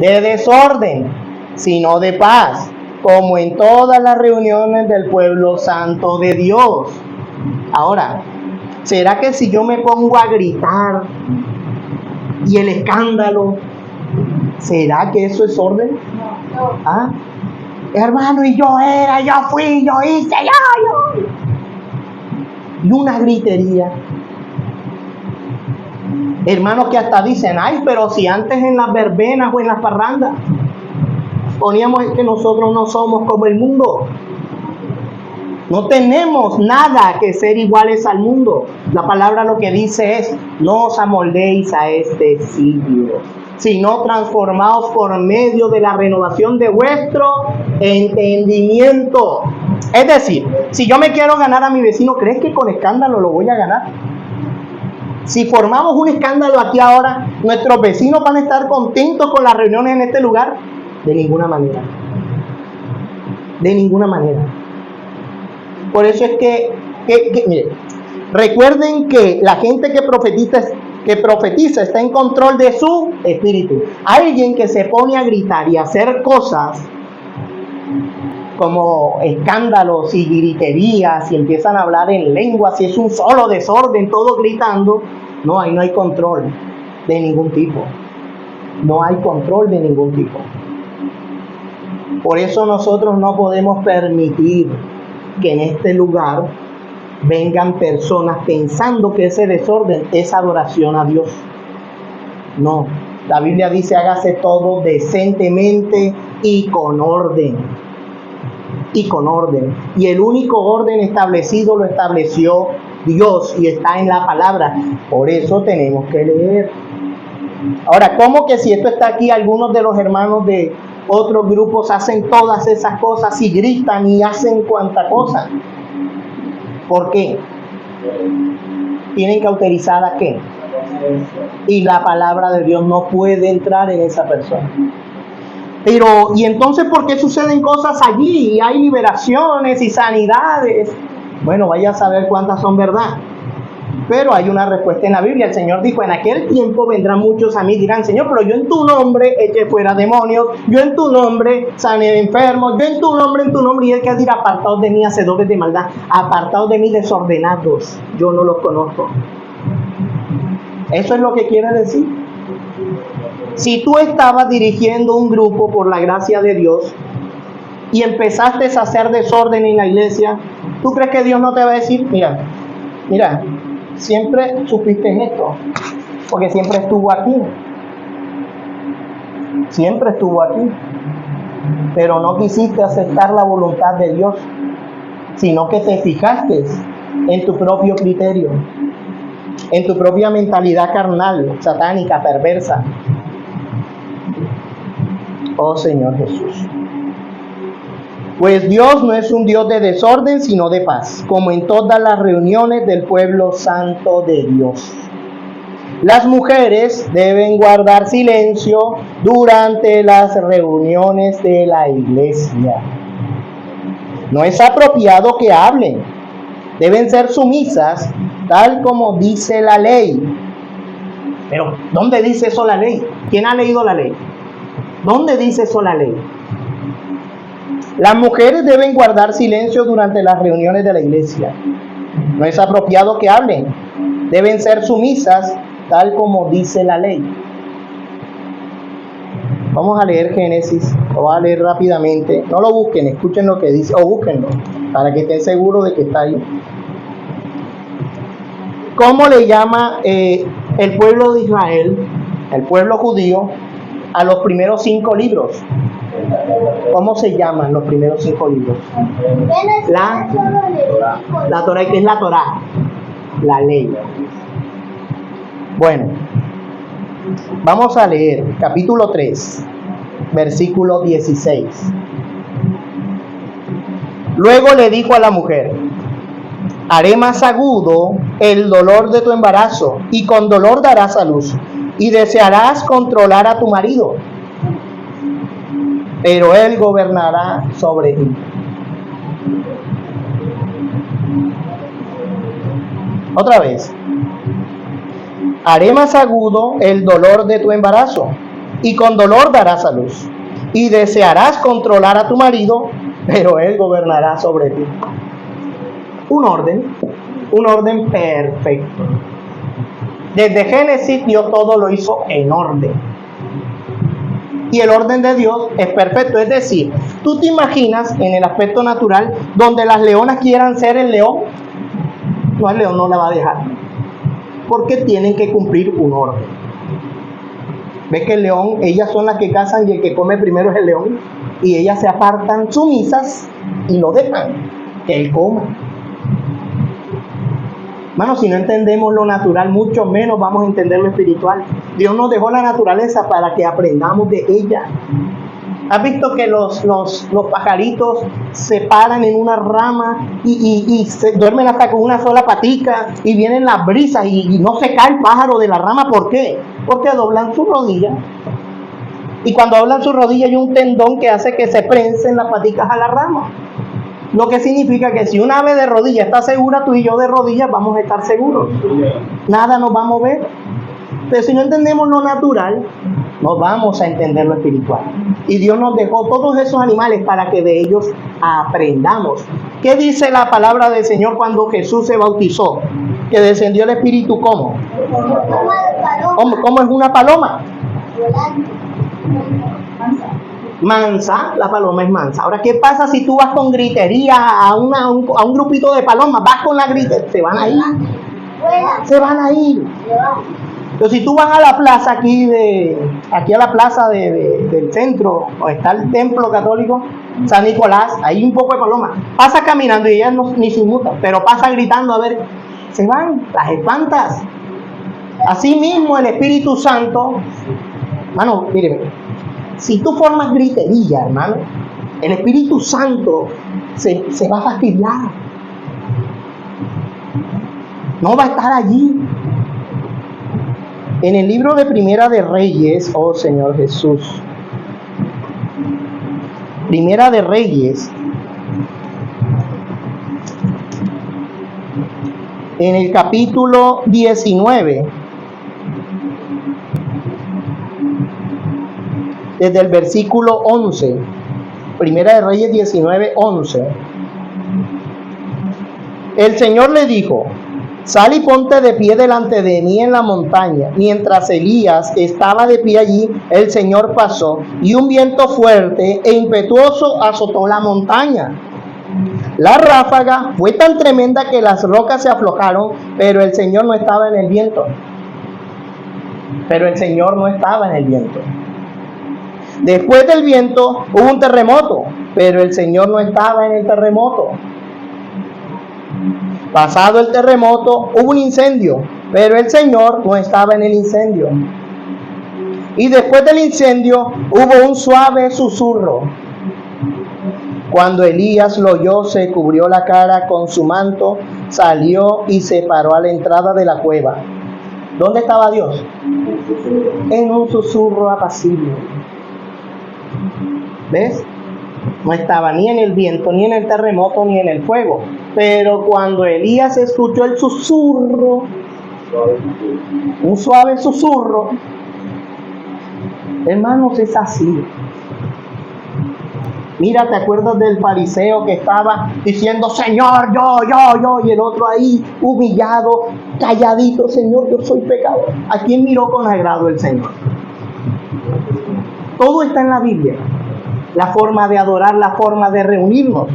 de desorden, sino de paz, como en todas las reuniones del pueblo santo de Dios. Ahora, ¿será que si yo me pongo a gritar y el escándalo, será que eso es orden? ¿Ah? Hermano, y yo fui, yo hice, yo. Y una gritería. Hermanos que hasta dicen, ay, pero si antes en las verbenas o en las parrandas poníamos que nosotros no somos como el mundo. No tenemos nada que ser iguales al mundo. La palabra lo que dice es, no os amoldéis a este siglo, sino transformaos por medio de la renovación de vuestro entendimiento. Es decir, si yo me quiero ganar a mi vecino, ¿crees que con escándalo lo voy a ganar? Si formamos un escándalo aquí ahora, ¿nuestros vecinos van a estar contentos con las reuniones en este lugar? De ninguna manera. De ninguna manera. Por eso es que mire, recuerden que la gente que profetiza está en control de su espíritu. Alguien que se pone a gritar y a hacer cosas como escándalos y griterías y empiezan a hablar en lenguas y es un solo desorden, todo gritando, no, ahí no hay control de ningún tipo. No hay control de ningún tipo. Por eso nosotros no podemos permitir que en este lugar vengan personas pensando que ese desorden es adoración a Dios. No, la Biblia dice hágase todo decentemente y con orden. Y con orden. Y el único orden establecido lo estableció Dios y está en la palabra. Por eso tenemos que leer. Ahora, ¿cómo que si esto está aquí, algunos de los hermanos de otros grupos hacen todas esas cosas y gritan y hacen cuanta cosa? ¿Por qué? ¿Tienen cauterizada qué? Y la palabra de Dios no puede entrar en esa persona. Pero, ¿y entonces por qué suceden cosas allí? Y hay liberaciones y sanidades. Bueno, vaya a saber cuántas son verdad. Pero hay una respuesta en la Biblia. El Señor dijo, en aquel tiempo vendrán muchos a mí y dirán, Señor, pero yo en tu nombre eché fuera demonios, yo en tu nombre sané enfermos, yo en tu nombre, y él que dirá, apartados de mí, hacedores de maldad, apartados de mí, desordenados, yo no los conozco. Eso es lo que quiere decir. Si tú estabas dirigiendo un grupo por la gracia de Dios y empezaste a hacer desorden en la iglesia, ¿tú crees que Dios no te va a decir, mira, siempre supiste en esto, porque siempre estuvo aquí, pero no quisiste aceptar la voluntad de Dios, sino que te fijaste en tu propio criterio, en tu propia mentalidad carnal, satánica, perversa? Oh Señor Jesús. Pues Dios no es un Dios de desorden, sino de paz, como en todas las reuniones del pueblo santo de Dios. Las mujeres deben guardar silencio durante las reuniones de la iglesia. No es apropiado que hablen. Deben ser sumisas, tal como dice la ley. Pero, ¿dónde dice eso la ley? ¿Quién ha leído la ley? ¿Dónde dice eso la ley? Las mujeres deben guardar silencio durante las reuniones de la iglesia. No es apropiado que hablen. Deben ser sumisas, tal como dice la ley. Vamos a leer Génesis. Lo voy a leer rápidamente. No lo busquen, escuchen lo que dice, o búsquenlo, para que estén seguros de que está ahí. ¿Cómo le llama el pueblo de Israel, el pueblo judío, a los primeros 5 libros? ¿Cómo se llaman los primeros 5 libros? La Torá. ¿Qué es la Torá? La ley. Bueno, vamos a leer capítulo 3, versículo 16. Luego le dijo a la mujer, haré más agudo el dolor de tu embarazo, y con dolor darás a luz, y desearás controlar a tu marido, pero él gobernará sobre ti. Otra vez. Haré más agudo el dolor de tu embarazo, y con dolor darás a luz, y desearás controlar a tu marido, pero él gobernará sobre ti. Un orden perfecto. Desde Génesis Dios todo lo hizo en orden. Y el orden de Dios es perfecto. Es decir, tú te imaginas en el aspecto natural donde las leonas quieran ser el león. No, el león no la va a dejar, porque tienen que cumplir un orden. ¿Ves que el león, ellas son las que cazan y el que come primero es el león? Y ellas se apartan sumisas y no dejan que él coma. Hermano, si no entendemos lo natural, mucho menos vamos a entender lo espiritual. Dios nos dejó la naturaleza para que aprendamos de ella. ¿Has visto que los pajaritos se paran en una rama y se duermen hasta con una sola patica y vienen las brisas y no se cae el pájaro de la rama? ¿Por qué? Porque doblan su rodilla. Y cuando doblan su rodilla hay un tendón que hace que se prensen las paticas a la rama. Lo que significa que si un ave de rodillas está segura, tú y yo de rodillas vamos a estar seguros. Nada nos va a mover. Pero si no entendemos lo natural, no vamos a entender lo espiritual. Y Dios nos dejó todos esos animales para que de ellos aprendamos. ¿Qué dice la palabra del Señor cuando Jesús se bautizó? Que descendió el Espíritu, ¿cómo? ¿Cómo es una paloma? Mansa, la paloma es mansa. Ahora, ¿qué pasa si tú vas con gritería a un grupito de palomas? Vas con la gritería, se van a ir. Se van a ir. Pero si tú vas a la plaza aquí a la plaza del centro, donde está el templo católico San Nicolás, hay un poco de palomas. Pasa caminando y ellas ni se inmutan, pero pasa gritando, a ver, se van, las espantas. Así mismo el Espíritu Santo, hermano, mire, si tú formas gritería, hermano, el Espíritu Santo se va a fastidiar. No va a estar allí. En el libro de Primera de Reyes, oh Señor Jesús, Primera de Reyes, en el capítulo 19, desde el versículo 11, Primera de Reyes 19, 11, el Señor le dijo: sal y ponte de pie delante de mí en la montaña. Mientras Elías estaba de pie allí, el Señor pasó, y un viento fuerte e impetuoso azotó la montaña. La ráfaga fue tan tremenda que las rocas se aflojaron, pero el Señor no estaba en el viento. Después del viento hubo un terremoto, pero el Señor no estaba en el terremoto. Pasado el terremoto, hubo un incendio, pero el Señor no estaba en el incendio. Y después del incendio, hubo un suave susurro. Cuando Elías lo oyó, se cubrió la cara con su manto, salió y se paró a la entrada de la cueva. ¿Dónde estaba Dios? En un susurro apacible. ¿Ves? No estaba ni en el viento, ni en el terremoto, ni en el fuego. Pero cuando Elías escuchó el susurro, un suave susurro, hermanos, es así. Mira, ¿te acuerdas del fariseo que estaba diciendo, Señor, yo, y el otro ahí humillado, calladito, Señor, yo soy pecador? ¿A quién miró con agrado el Señor? Todo está en la Biblia. La forma de adorar, la forma de reunirnos.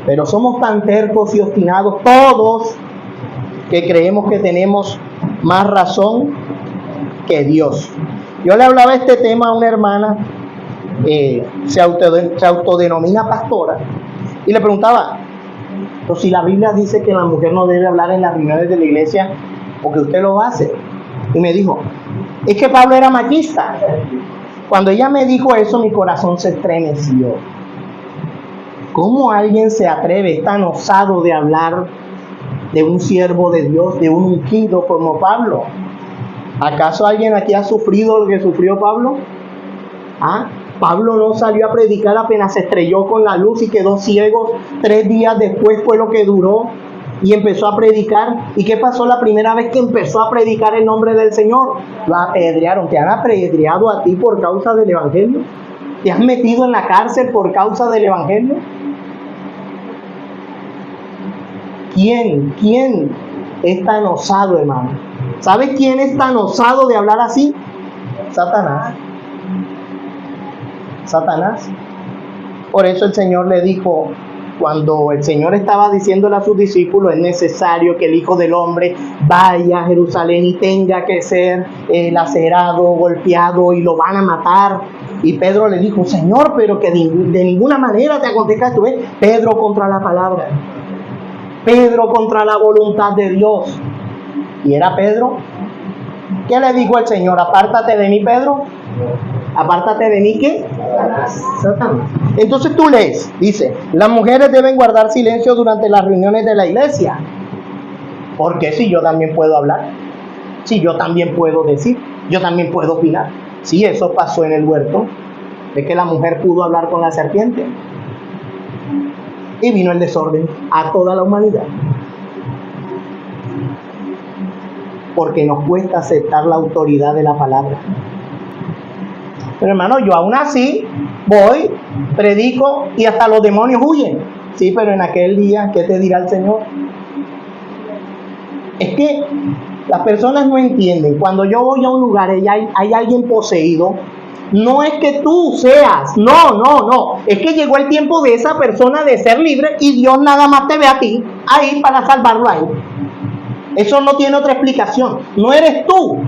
Pero somos tan tercos y obstinados todos que creemos que tenemos más razón que Dios. Yo le hablaba este tema a una hermana, se autodenomina pastora, y le preguntaba, pues si la Biblia dice que la mujer no debe hablar en las reuniones de la iglesia, porque usted lo hace. Y me dijo, es que Pablo era machista. Cuando ella me dijo eso, mi corazón se estremeció. ¿Cómo alguien se atreve tan osado de hablar de un siervo de Dios, de un ungido como Pablo? ¿Acaso alguien aquí ha sufrido lo que sufrió Pablo? Pablo no salió a predicar apenas se estrelló con la luz y quedó ciego. 3 días después fue lo que duró y empezó a predicar. ¿Y qué pasó la primera vez que empezó a predicar el nombre del Señor? Lo apedrearon. ¿Te han apedreado a ti por causa del Evangelio? ¿Te has metido en la cárcel por causa del Evangelio? ¿Quién es tan osado, hermano? ¿Sabes quién es tan osado de hablar así? Satanás. Por eso el Señor le dijo, cuando el Señor estaba diciéndole a sus discípulos, es necesario que el Hijo del Hombre vaya a Jerusalén y tenga que ser lacerado, golpeado y lo van a matar. Y Pedro le dijo, Señor, pero que de ninguna manera te acontezca esto. Pedro contra la palabra. Pedro contra la voluntad de Dios. ¿Y era Pedro? ¿Qué le dijo el Señor? Apártate de mí, Pedro. Apártate de mí, ¿qué? Satanás. Entonces tú lees, dice, las mujeres deben guardar silencio durante las reuniones de la iglesia. Porque si yo también puedo hablar, si yo también puedo decir, yo también puedo opinar. Si eso pasó en el huerto, de que la mujer pudo hablar con la serpiente. y vino el desorden a toda la humanidad. Porque nos cuesta aceptar la autoridad de la palabra. Pero hermano, yo aún así voy, predico y hasta los demonios huyen. Sí, pero en aquel día, ¿qué te dirá el Señor? Es que las personas no entienden. Cuando yo voy a un lugar y hay alguien poseído, no es que tú seas, no. Es que llegó el tiempo de esa persona de ser libre y Dios nada más te ve a ti ahí para salvarlo a él. Eso no tiene otra explicación. No eres tú.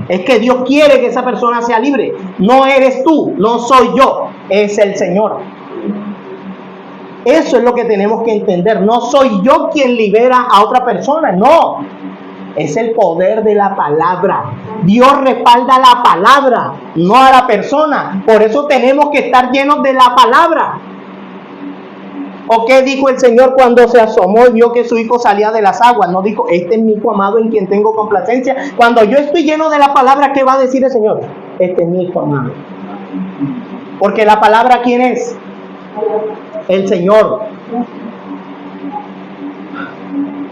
Es que Dios quiere que esa persona sea libre. No eres tú, no soy yo, es el Señor. Eso es lo que tenemos que entender. No soy yo quien libera a otra persona, no. Es el poder de la palabra. Dios respalda la palabra, no a la persona. Por eso tenemos que estar llenos de la palabra. ¿O qué dijo el Señor cuando se asomó y vio que su hijo salía de las aguas? No dijo, este es mi hijo amado en quien tengo complacencia. Cuando yo estoy lleno de la palabra, ¿qué va a decir el Señor? Este es mi hijo amado. Porque la palabra, ¿quién es? El Señor.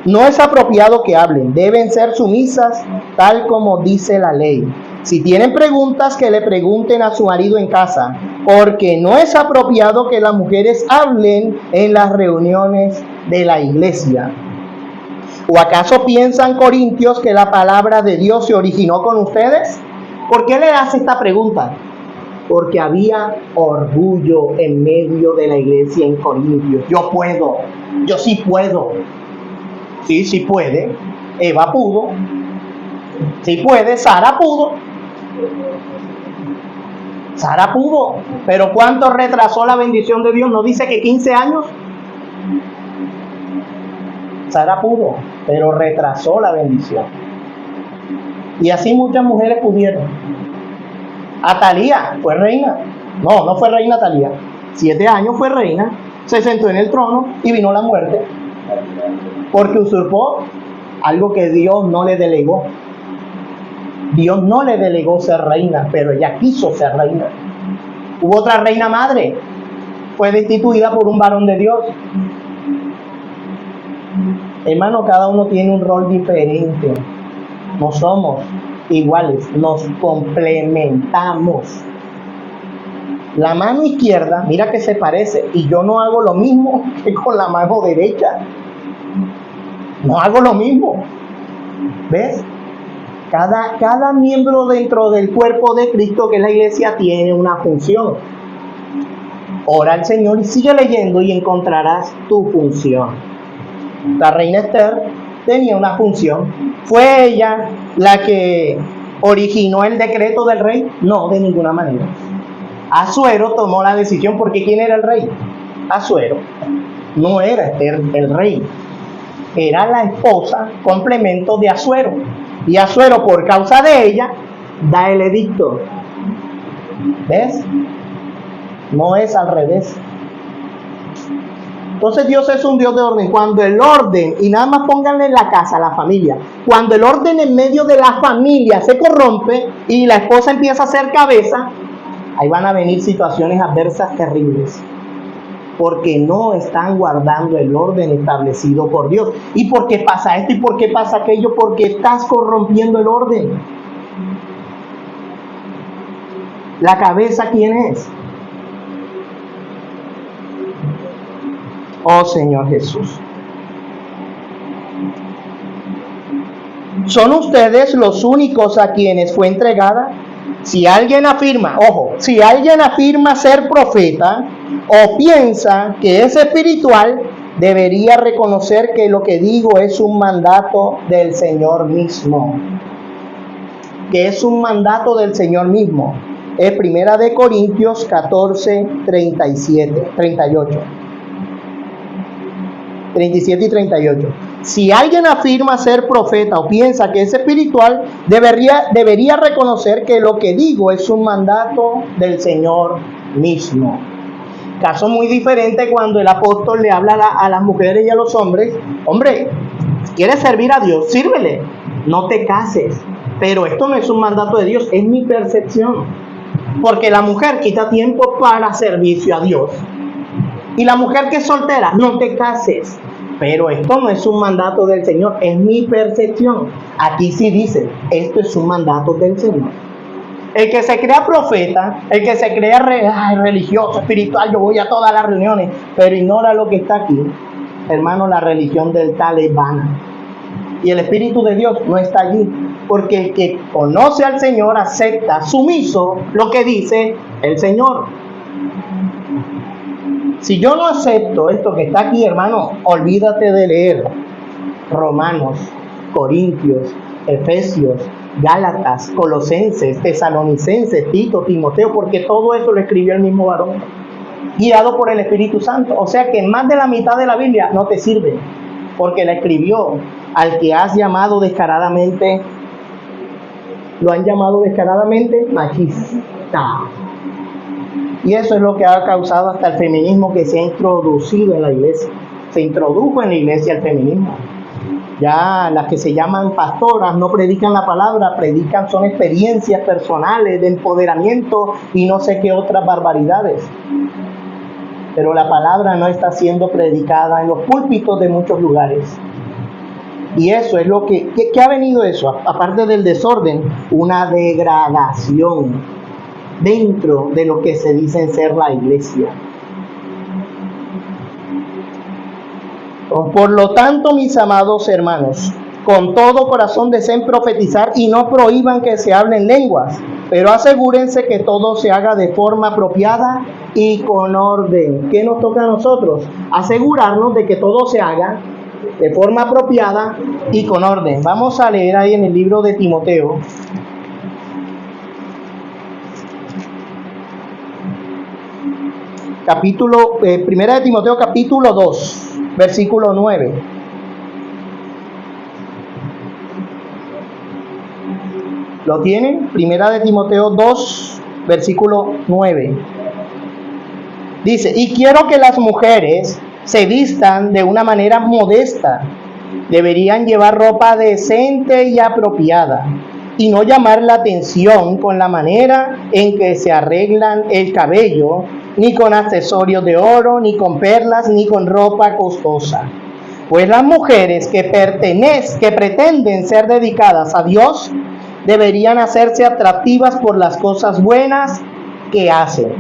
No es apropiado que hablen, deben ser sumisas tal como dice la ley. Si tienen preguntas, que le pregunten a su marido en casa, porque no es apropiado que las mujeres hablen en las reuniones de la iglesia. ¿O acaso piensan, corintios, que la palabra de Dios se originó con ustedes? ¿Por qué le hace esta pregunta? Porque había orgullo en medio de la iglesia en Corintios. Yo puedo, yo sí puedo. Sí puede. Eva pudo. Sí puede, Sara pudo. Sara pudo. Pero ¿cuánto retrasó la bendición de Dios? ¿No dice que 15 años? Sara pudo, pero retrasó la bendición. Y así muchas mujeres pudieron. Atalía fue reina. No fue reina Atalía. 7 años fue reina. Se sentó en el trono y vino la muerte. Porque usurpó algo que Dios no le delegó. Dios no le delegó ser reina, pero ella quiso ser reina. Hubo otra reina madre. Fue destituida por un varón de Dios. Hermano, cada uno tiene un rol diferente. No somos iguales, nos complementamos. La mano izquierda, mira que se parece, y yo no hago lo mismo que con la mano derecha. No hago lo mismo. ¿Ves? Cada miembro dentro del cuerpo de Cristo, que es la iglesia, tiene una función. Ora al Señor y sigue leyendo y encontrarás tu función. La reina Esther tenía una función. ¿Fue ella la que originó el decreto del rey? No, de ninguna manera. Asuero tomó la decisión, porque ¿quién era el rey? Asuero. No era Esther el rey. Era la esposa, complemento de Asuero. Y Asuero, por causa de ella, da el edicto. ¿Ves? No es al revés. Entonces Dios es un Dios de orden. Cuando el orden, y nada más pónganle en la casa, la familia, cuando el orden en medio de la familia se corrompe y la esposa empieza a ser cabeza, ahí van a venir situaciones adversas terribles. Porque no están guardando el orden establecido por Dios. ¿Y por qué pasa esto? ¿Y por qué pasa aquello? Porque estás corrompiendo el orden. ¿La cabeza quién es? Oh Señor Jesús. ¿Son ustedes los únicos a quienes fue entregada? Si alguien afirma, ojo, si alguien afirma ser profeta o piensa que es espiritual, debería reconocer que lo que digo es un mandato del Señor mismo. Que es un mandato del Señor mismo. Es 1 Corintios 14, 37 y 38. Si alguien afirma ser profeta o piensa que es espiritual, debería reconocer que lo que digo es un mandato del Señor mismo. Caso muy diferente cuando el apóstol le habla a las mujeres y a los hombres. Hombre, ¿quieres servir a Dios? Sírvele, no te cases. Pero esto no es un mandato de Dios, es mi percepción. Porque la mujer quita tiempo para servicio a Dios. Y la mujer que es soltera, no te cases. Pero esto no es un mandato del Señor, es mi percepción. Aquí sí dice, esto es un mandato del Señor. El que se crea profeta, el que se crea religioso, espiritual, yo voy a todas las reuniones, pero ignora lo que está aquí. Hermano, la religión del tal es vana. Y el Espíritu de Dios no está allí. Porque el que conoce al Señor acepta sumiso lo que dice el Señor. Si yo no acepto esto que está aquí, hermano, olvídate de leer Romanos, Corintios, Efesios, Gálatas, Colosenses, Tesalonicenses, Tito, Timoteo, porque todo eso lo escribió el mismo varón, guiado por el Espíritu Santo. O sea que más de la mitad de la Biblia no te sirve, porque la escribió al que has llamado descaradamente, lo han llamado descaradamente machista. Y eso es lo que ha causado hasta el feminismo que se ha introducido en la iglesia. Se introdujo en la iglesia el feminismo. Ya las que se llaman pastoras no predican la palabra, predican son experiencias personales de empoderamiento y no sé qué otras barbaridades. Pero la palabra no está siendo predicada en los púlpitos de muchos lugares. Y eso es lo que ha venido eso, aparte del desorden, una degradación dentro de lo que se dice ser la iglesia. Por lo tanto, mis amados hermanos, con todo corazón deseen profetizar y no prohíban que se hablen lenguas, pero asegúrense que todo se haga de forma apropiada y con orden. ¿Qué nos toca a nosotros? Asegurarnos de que todo se haga de forma apropiada y con orden. Vamos a leer ahí en el libro de Timoteo. Primera de Timoteo capítulo 2, versículo 9. ¿Lo tienen? Primera de Timoteo 2, versículo 9. Dice, y quiero que las mujeres se vistan de una manera modesta. Deberían llevar ropa decente y apropiada, y no llamar la atención con la manera en que se arreglan el cabello, ni con accesorios de oro, ni con perlas, ni con ropa costosa. Pues las mujeres que pretenden ser dedicadas a Dios, deberían hacerse atractivas por las cosas buenas que hacen.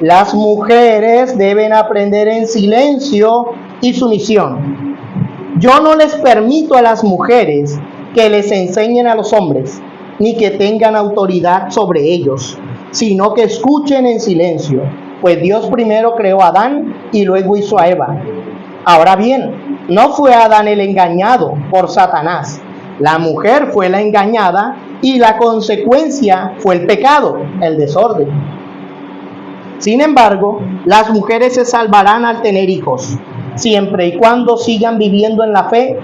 Las mujeres deben aprender en silencio y sumisión. Yo no les permito a las mujeres que les enseñen a los hombres, ni que tengan autoridad sobre ellos, sino que escuchen en silencio, pues Dios primero creó a Adán y luego hizo a Eva. Ahora bien, no fue Adán el engañado por Satanás, la mujer fue la engañada y la consecuencia fue el pecado, el desorden. Sin embargo, las mujeres se salvarán al tener hijos, siempre y cuando sigan viviendo en la fe,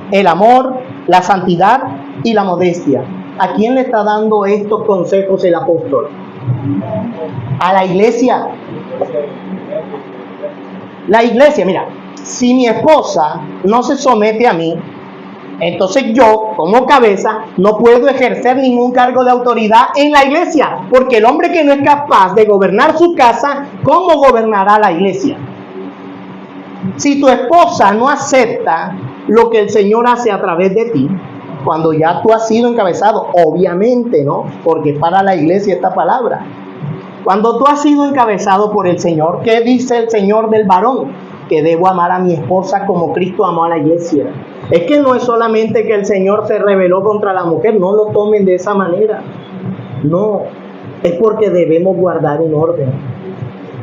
el amor, la santidad y la modestia. ¿A quién le está dando estos consejos el apóstol? A la iglesia. La iglesia, mira, si mi esposa no se somete a mí, entonces yo, como cabeza, no puedo ejercer ningún cargo de autoridad en la iglesia, porque el hombre que no es capaz de gobernar su casa, ¿cómo gobernará la iglesia? Si tu esposa no acepta lo que el Señor hace a través de ti, cuando ya tú has sido encabezado, obviamente, ¿no? Porque es para la iglesia esta palabra. Cuando tú has sido encabezado por el Señor, ¿qué dice el Señor del varón? Que debo amar a mi esposa como Cristo amó a la iglesia. Es que no es solamente que el Señor se rebeló contra la mujer, no lo tomen de esa manera. No, es porque debemos guardar un orden.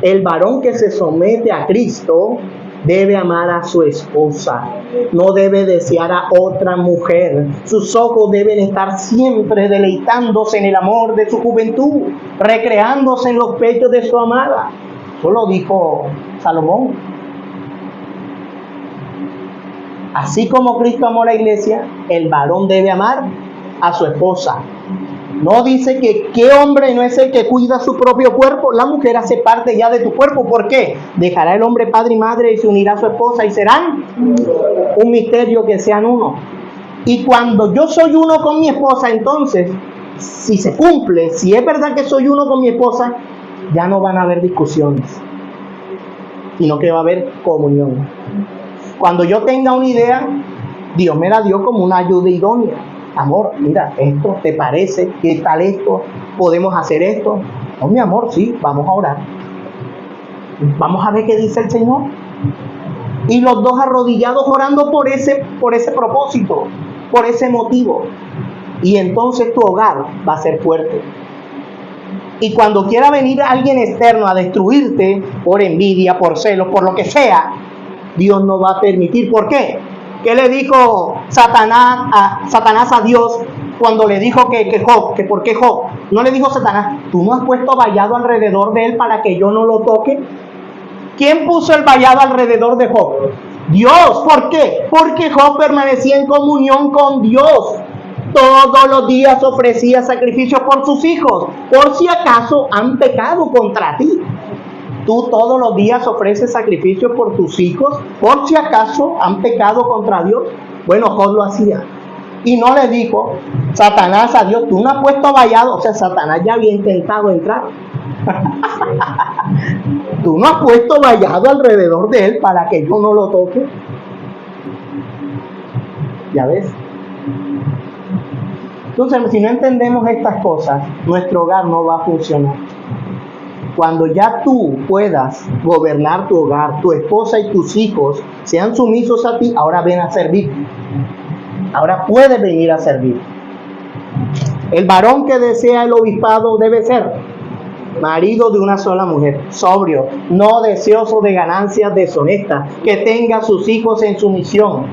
El varón que se somete a Cristo debe amar a su esposa, no debe desear a otra mujer. Sus ojos deben estar siempre deleitándose en el amor de su juventud, recreándose en los pechos de su amada. Eso lo dijo Salomón. Así como Cristo amó a la iglesia, el varón debe amar a su esposa. No dice que qué hombre no es el que cuida su propio cuerpo. La mujer hace parte ya de tu cuerpo. ¿Por qué? Dejará el hombre padre y madre y se unirá a su esposa y serán un misterio que sean uno. Y cuando yo soy uno con mi esposa, entonces, si se cumple, si es verdad que soy uno con mi esposa, ya no van a haber discusiones. sino que va a haber comunión. Cuando yo tenga una idea, Dios me la dio como una ayuda idónea. Amor, mira, esto te parece, ¿qué tal esto? ¿Podemos hacer esto? Oh, mi amor, sí, vamos a orar. Vamos a ver qué dice el Señor. Y los dos arrodillados orando por ese propósito, por ese motivo. Y entonces tu hogar va a ser fuerte. Y cuando quiera venir alguien externo a destruirte por envidia, por celos, por lo que sea, Dios no va a permitir. ¿Por qué? ¿Qué le dijo Satanás a Dios cuando le dijo que por qué Job? No le dijo Satanás, ¿tú no has puesto vallado alrededor de él para que yo no lo toque? ¿Quién puso el vallado alrededor de Job? Dios. ¿Por qué? Porque Job permanecía en comunión con Dios. Todos los días ofrecía sacrificios por sus hijos, por si acaso han pecado contra ti. Tú todos los días ofreces sacrificios por tus hijos, por si acaso han pecado contra Dios. Bueno, Job lo hacía. Y no le dijo Satanás a Dios, tú no has puesto vallado. O sea, Satanás ya había intentado entrar. Tú no has puesto vallado alrededor de él para que yo no lo toque. ¿Ya ves? Entonces, si no entendemos estas cosas, nuestro hogar no va a funcionar. Cuando ya tú puedas gobernar tu hogar, tu esposa y tus hijos sean sumisos a ti, ahora ven a servir. Ahora puedes venir a servir. El varón que desea el obispado debe ser marido de una sola mujer, sobrio, no deseoso de ganancias deshonestas, que tenga a sus hijos en sumisión,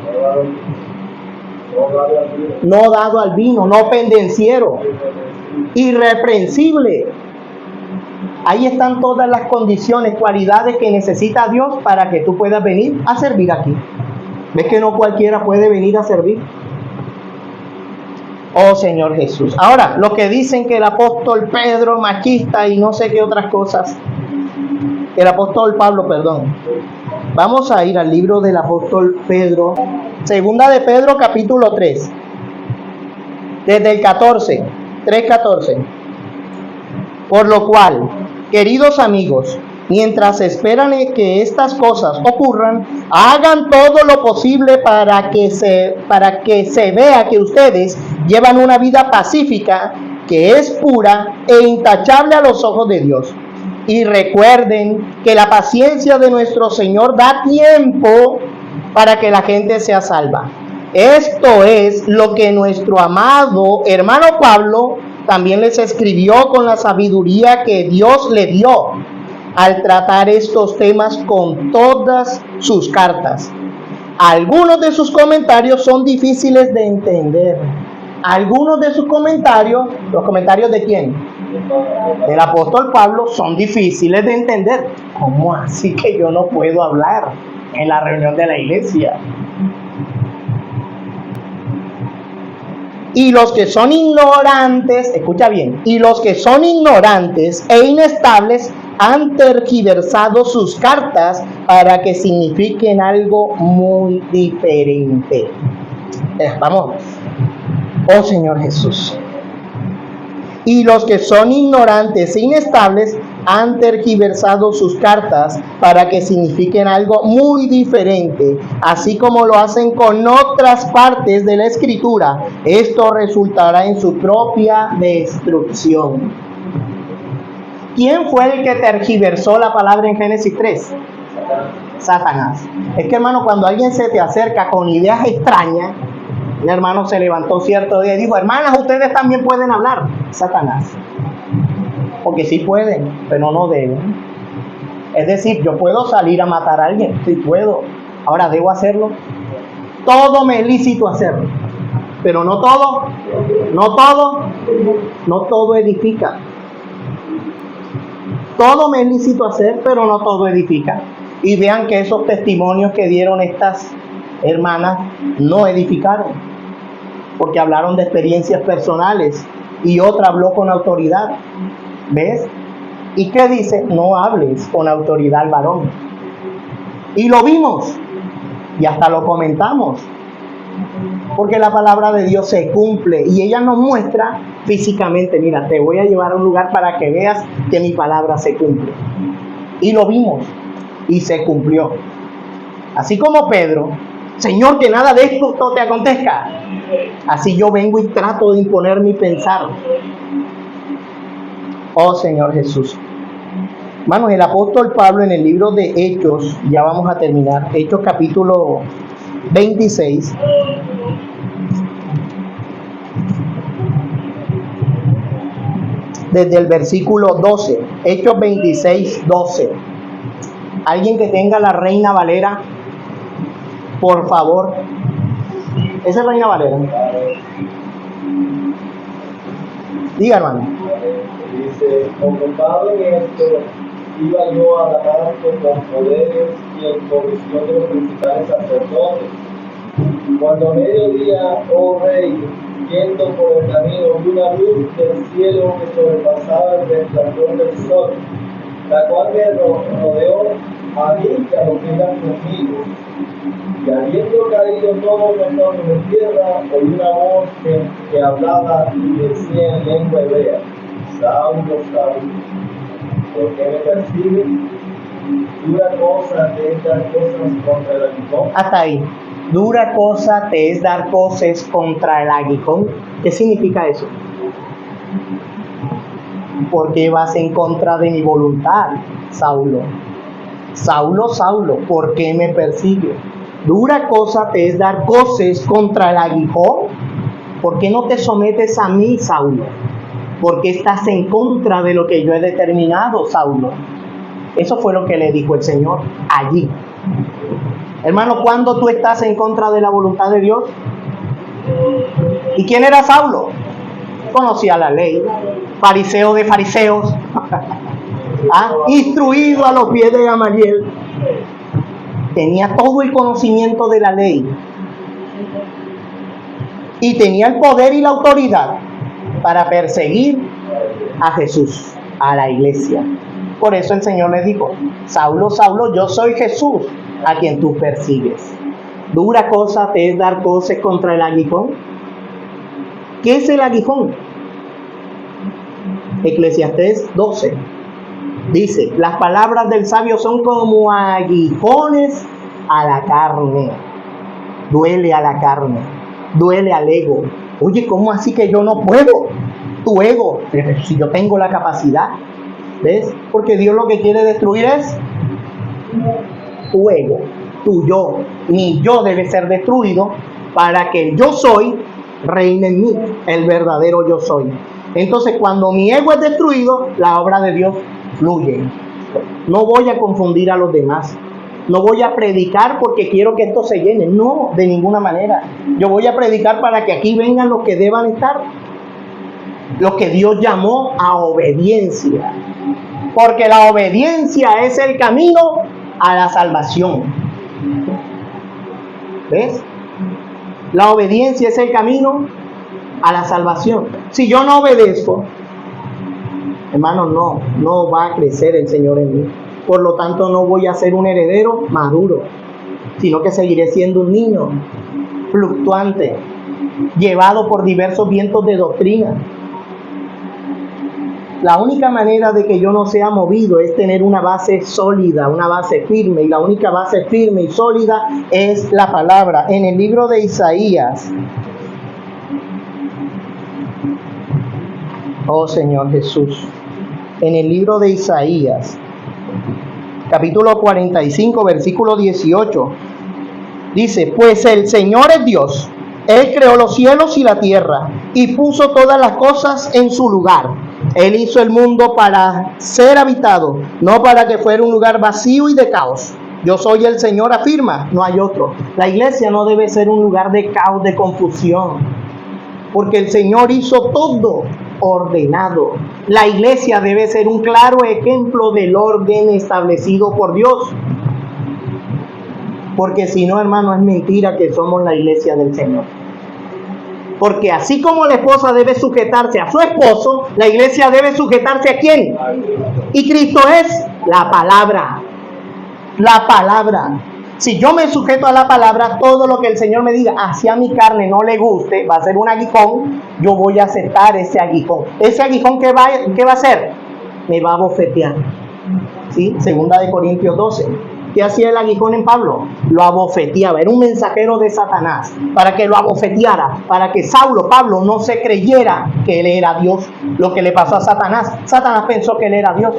no dado al vino, no pendenciero, irreprensible. Ahí están todas las condiciones, cualidades que necesita Dios para que tú puedas venir a servir aquí. ¿Ves que no cualquiera puede venir a servir? Oh Señor Jesús. Ahora, los que dicen que el apóstol Pedro, machista y no sé qué otras cosas, el apóstol Pablo, perdón. Vamos a ir al libro del apóstol Pedro, segunda de Pedro, capítulo 3, desde el 14, 3:14. Por lo cual, queridos amigos, mientras esperan que estas cosas ocurran, hagan todo lo posible para que se vea que ustedes llevan una vida pacífica, que es pura e intachable a los ojos de Dios. Y recuerden que la paciencia de nuestro Señor da tiempo para que la gente sea salva. Esto es lo que nuestro amado hermano Pablo también les escribió con la sabiduría que Dios le dio al tratar estos temas con todas sus cartas. Algunos de sus comentarios son difíciles de entender. Algunos de sus comentarios, ¿los comentarios de quién? Del apóstol Pablo, son difíciles de entender. ¿Cómo así que yo no puedo hablar en la reunión de la iglesia? Y los que son ignorantes, escucha bien, y los que son ignorantes e inestables han tergiversado sus cartas para que signifiquen algo muy diferente. Vamos. Oh Señor Jesús. Y los que son ignorantes e inestables han tergiversado sus cartas para que signifiquen algo muy diferente, así como lo hacen con otras partes de la Escritura. Esto resultará en su propia destrucción. ¿Quién fue el que tergiversó la palabra en Génesis 3? Satanás. Es que, hermano, cuando alguien se te acerca con ideas extrañas, un hermano se levantó cierto día y dijo: hermanas, ustedes también pueden hablar. Satanás. Porque sí pueden, pero no deben. Es decir, yo puedo salir a matar a alguien, sí puedo. Ahora, ¿debo hacerlo? Todo me es lícito hacerlo, pero no todo edifica. Todo me es lícito hacer, pero no todo edifica. Y vean que esos testimonios que dieron estas hermanas no edificaron, porque hablaron de experiencias personales y otra habló con autoridad. ¿Ves? ¿Y qué dice? No hables con autoridad al varón. Y lo vimos y hasta lo comentamos, porque la palabra de Dios se cumple y ella nos muestra físicamente: mira, te voy a llevar a un lugar para que veas que mi palabra se cumple. Y lo vimos. y se cumplió. Así como Pedro, Señor, que nada de esto te acontezca. Así yo vengo y trato de imponer mi pensar. Oh Señor Jesús. Hermanos, el apóstol Pablo en el libro de Hechos, ya vamos a terminar, Hechos capítulo 26. Desde el versículo 12, Hechos 26, 12. Alguien que tenga la Reina Valera, por favor. ¿Esa es Reina Valera? Diga, hermano. Dice, ocupado en esto, iba yo a hablar con los poderes y en comisión de los principales sacerdotes. Cuando a mediodía, oh rey, yendo por el camino, vi una luz del cielo que sobrepasaba el resplandor del sol, la cual me rodeó a mí y a los que iban conmigo. Y habiendo caído todos nosotros en tierra, oí una voz que hablaba y decía en lengua hebrea: Saulo, Saulo, ¿por qué me persigues? Dura cosa te es dar cosas contra el aguijón. Hasta ahí. Dura cosa te es dar cosas contra el aguijón. ¿Qué significa eso? ¿Por qué vas en contra de mi voluntad, Saulo? Saulo, Saulo, ¿por qué me persigues? Dura cosa te es dar cosas contra el aguijón. ¿Por qué no te sometes a mí, Saulo? ¿Por qué estás en contra de lo que yo he determinado, Saulo? Eso fue lo que le dijo el Señor allí. Hermano, ¿cuándo tú estás en contra de la voluntad de Dios? ¿Y quién era Saulo? Conocía la ley, fariseo de fariseos, instruido a los pies de Gamaliel. Tenía todo el conocimiento de la ley y tenía el poder y la autoridad para perseguir a Jesús, a la iglesia. Por eso el Señor le dijo: Saulo, Saulo, yo soy Jesús a quien tú persigues. Dura cosa te es dar cosas contra el aguijón. ¿Qué es el aguijón? Eclesiastés 12 dice: las palabras del sabio son como aguijones a la carne. Duele a la carne, duele al ego. Oye, ¿cómo así que yo no puedo? Tu ego, pero si yo tengo la capacidad. ¿Ves? Porque Dios lo que quiere destruir es tu ego, tu yo. Mi yo debe ser destruido para que el yo soy reine en mí, el verdadero yo soy. Entonces, cuando mi ego es destruido, la obra de Dios fluye. No voy a confundir a los demás. No voy a predicar porque quiero que esto se llene. No, de ninguna manera. Yo voy a predicar para que aquí vengan los que deban estar. Los que Dios llamó a obediencia. Porque la obediencia es el camino a la salvación. ¿Ves? La obediencia es el camino a la salvación. Si yo no obedezco, hermano, no va a crecer el Señor en mí. Por lo tanto, no voy a ser un heredero maduro, sino que seguiré siendo un niño fluctuante, llevado por diversos vientos de doctrina. La única manera de que yo no sea movido es tener una base sólida, una base firme. Y la única base firme y sólida es la palabra. En el libro de Isaías, oh Señor Jesús, en el libro de Isaías, capítulo 45, versículo 18, dice: pues el Señor es Dios, Él creó los cielos y la tierra, y puso todas las cosas en su lugar. Él hizo el mundo para ser habitado, no para que fuera un lugar vacío y de caos. Yo soy el Señor, afirma, no hay otro. La iglesia no debe ser un lugar de caos, de confusión, porque el Señor hizo todo ordenado. La iglesia debe ser un claro ejemplo del orden establecido por Dios. Porque si no, hermano, es mentira que somos la iglesia del Señor. Porque así como la esposa debe sujetarse a su esposo, la iglesia debe sujetarse ¿a quién? Y Cristo es la palabra. La palabra. Si yo me sujeto a la palabra, todo lo que el Señor me diga hacia mi carne no le guste, va a ser un aguijón, yo voy a aceptar ese aguijón. Ese aguijón, ¿qué va a hacer? Me va a bofetear. ¿Sí? Segunda de Corintios 12. ¿Qué hacía el aguijón en Pablo? Lo abofeteaba, era un mensajero de Satanás, para que lo abofeteara, para que Pablo no se creyera que él era Dios. Lo que le pasó a Satanás pensó que él era Dios.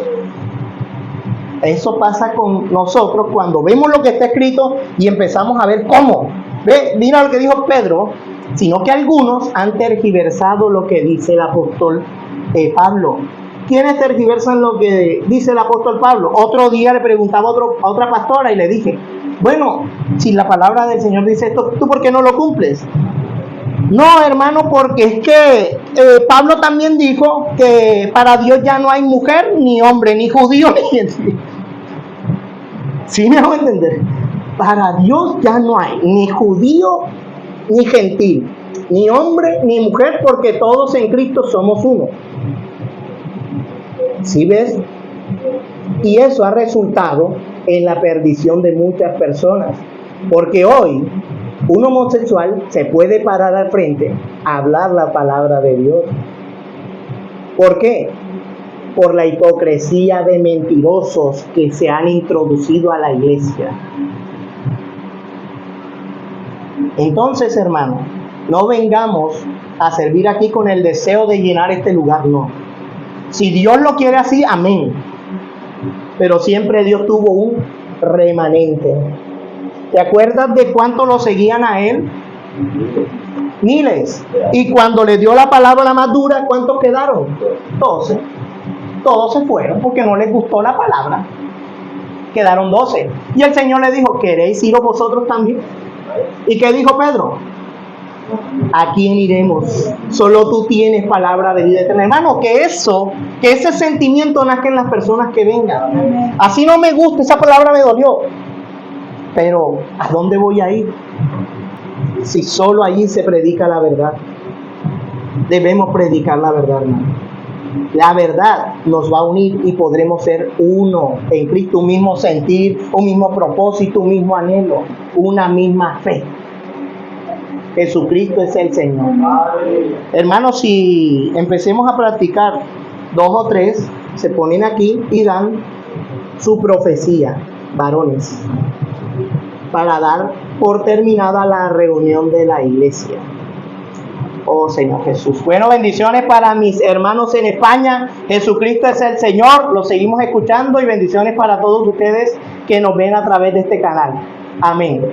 Eso pasa con nosotros cuando vemos lo que está escrito y empezamos a ver cómo. Ve, mira lo que dijo Pedro, sino que algunos han tergiversado lo que dice el apóstol Pablo. ¿Quiénes tergiversan lo que dice el apóstol Pablo? Otro día le preguntaba a otra pastora y le dije, bueno, si la palabra del Señor dice esto, ¿tú por qué no lo cumples? No, hermano, porque es que Pablo también dijo que para Dios ya no hay mujer, ni hombre, ni judío, ni gentil. ¿Sí me hago entender? Para Dios ya no hay ni judío, ni gentil, ni hombre, ni mujer, porque todos en Cristo somos uno. ¿Sí ves? Y eso ha resultado en la perdición de muchas personas. Porque hoy un homosexual se puede parar al frente a hablar la palabra de Dios. ¿Por qué? Por la hipocresía de mentirosos que se han introducido a la iglesia. Entonces, hermano, no vengamos a servir aquí con el deseo de llenar este lugar, no. Si Dios lo quiere así, amén. Pero siempre Dios tuvo un remanente. ¿Te acuerdas de cuánto lo seguían a él? Miles. Y cuando le dio la palabra más dura, ¿cuántos quedaron? 12. Todos se fueron porque no les gustó la palabra. Quedaron 12. Y el Señor le dijo, ¿queréis iros vosotros también? ¿Y qué dijo Pedro? ¿A quién iremos? Solo tú tienes palabra de vida eterna. Hermano, que ese sentimiento nazca en las personas que vengan. Así no me gusta, esa palabra me dolió. Pero, ¿a dónde voy a ir? Si solo allí se predica la verdad. Debemos predicar la verdad, hermano. La verdad nos va a unir y podremos ser uno en Cristo, un mismo sentir, un mismo propósito, un mismo anhelo, una misma fe. Jesucristo es el Señor. Hermanos, si empecemos a practicar 2 o 3, se ponen aquí y dan su profecía, varones, para dar por terminada la reunión de la iglesia. Oh Señor Jesús. Bueno, bendiciones para mis hermanos en España. Jesucristo es el Señor. Lo seguimos escuchando y bendiciones para todos ustedes que nos ven a través de este canal. Amén.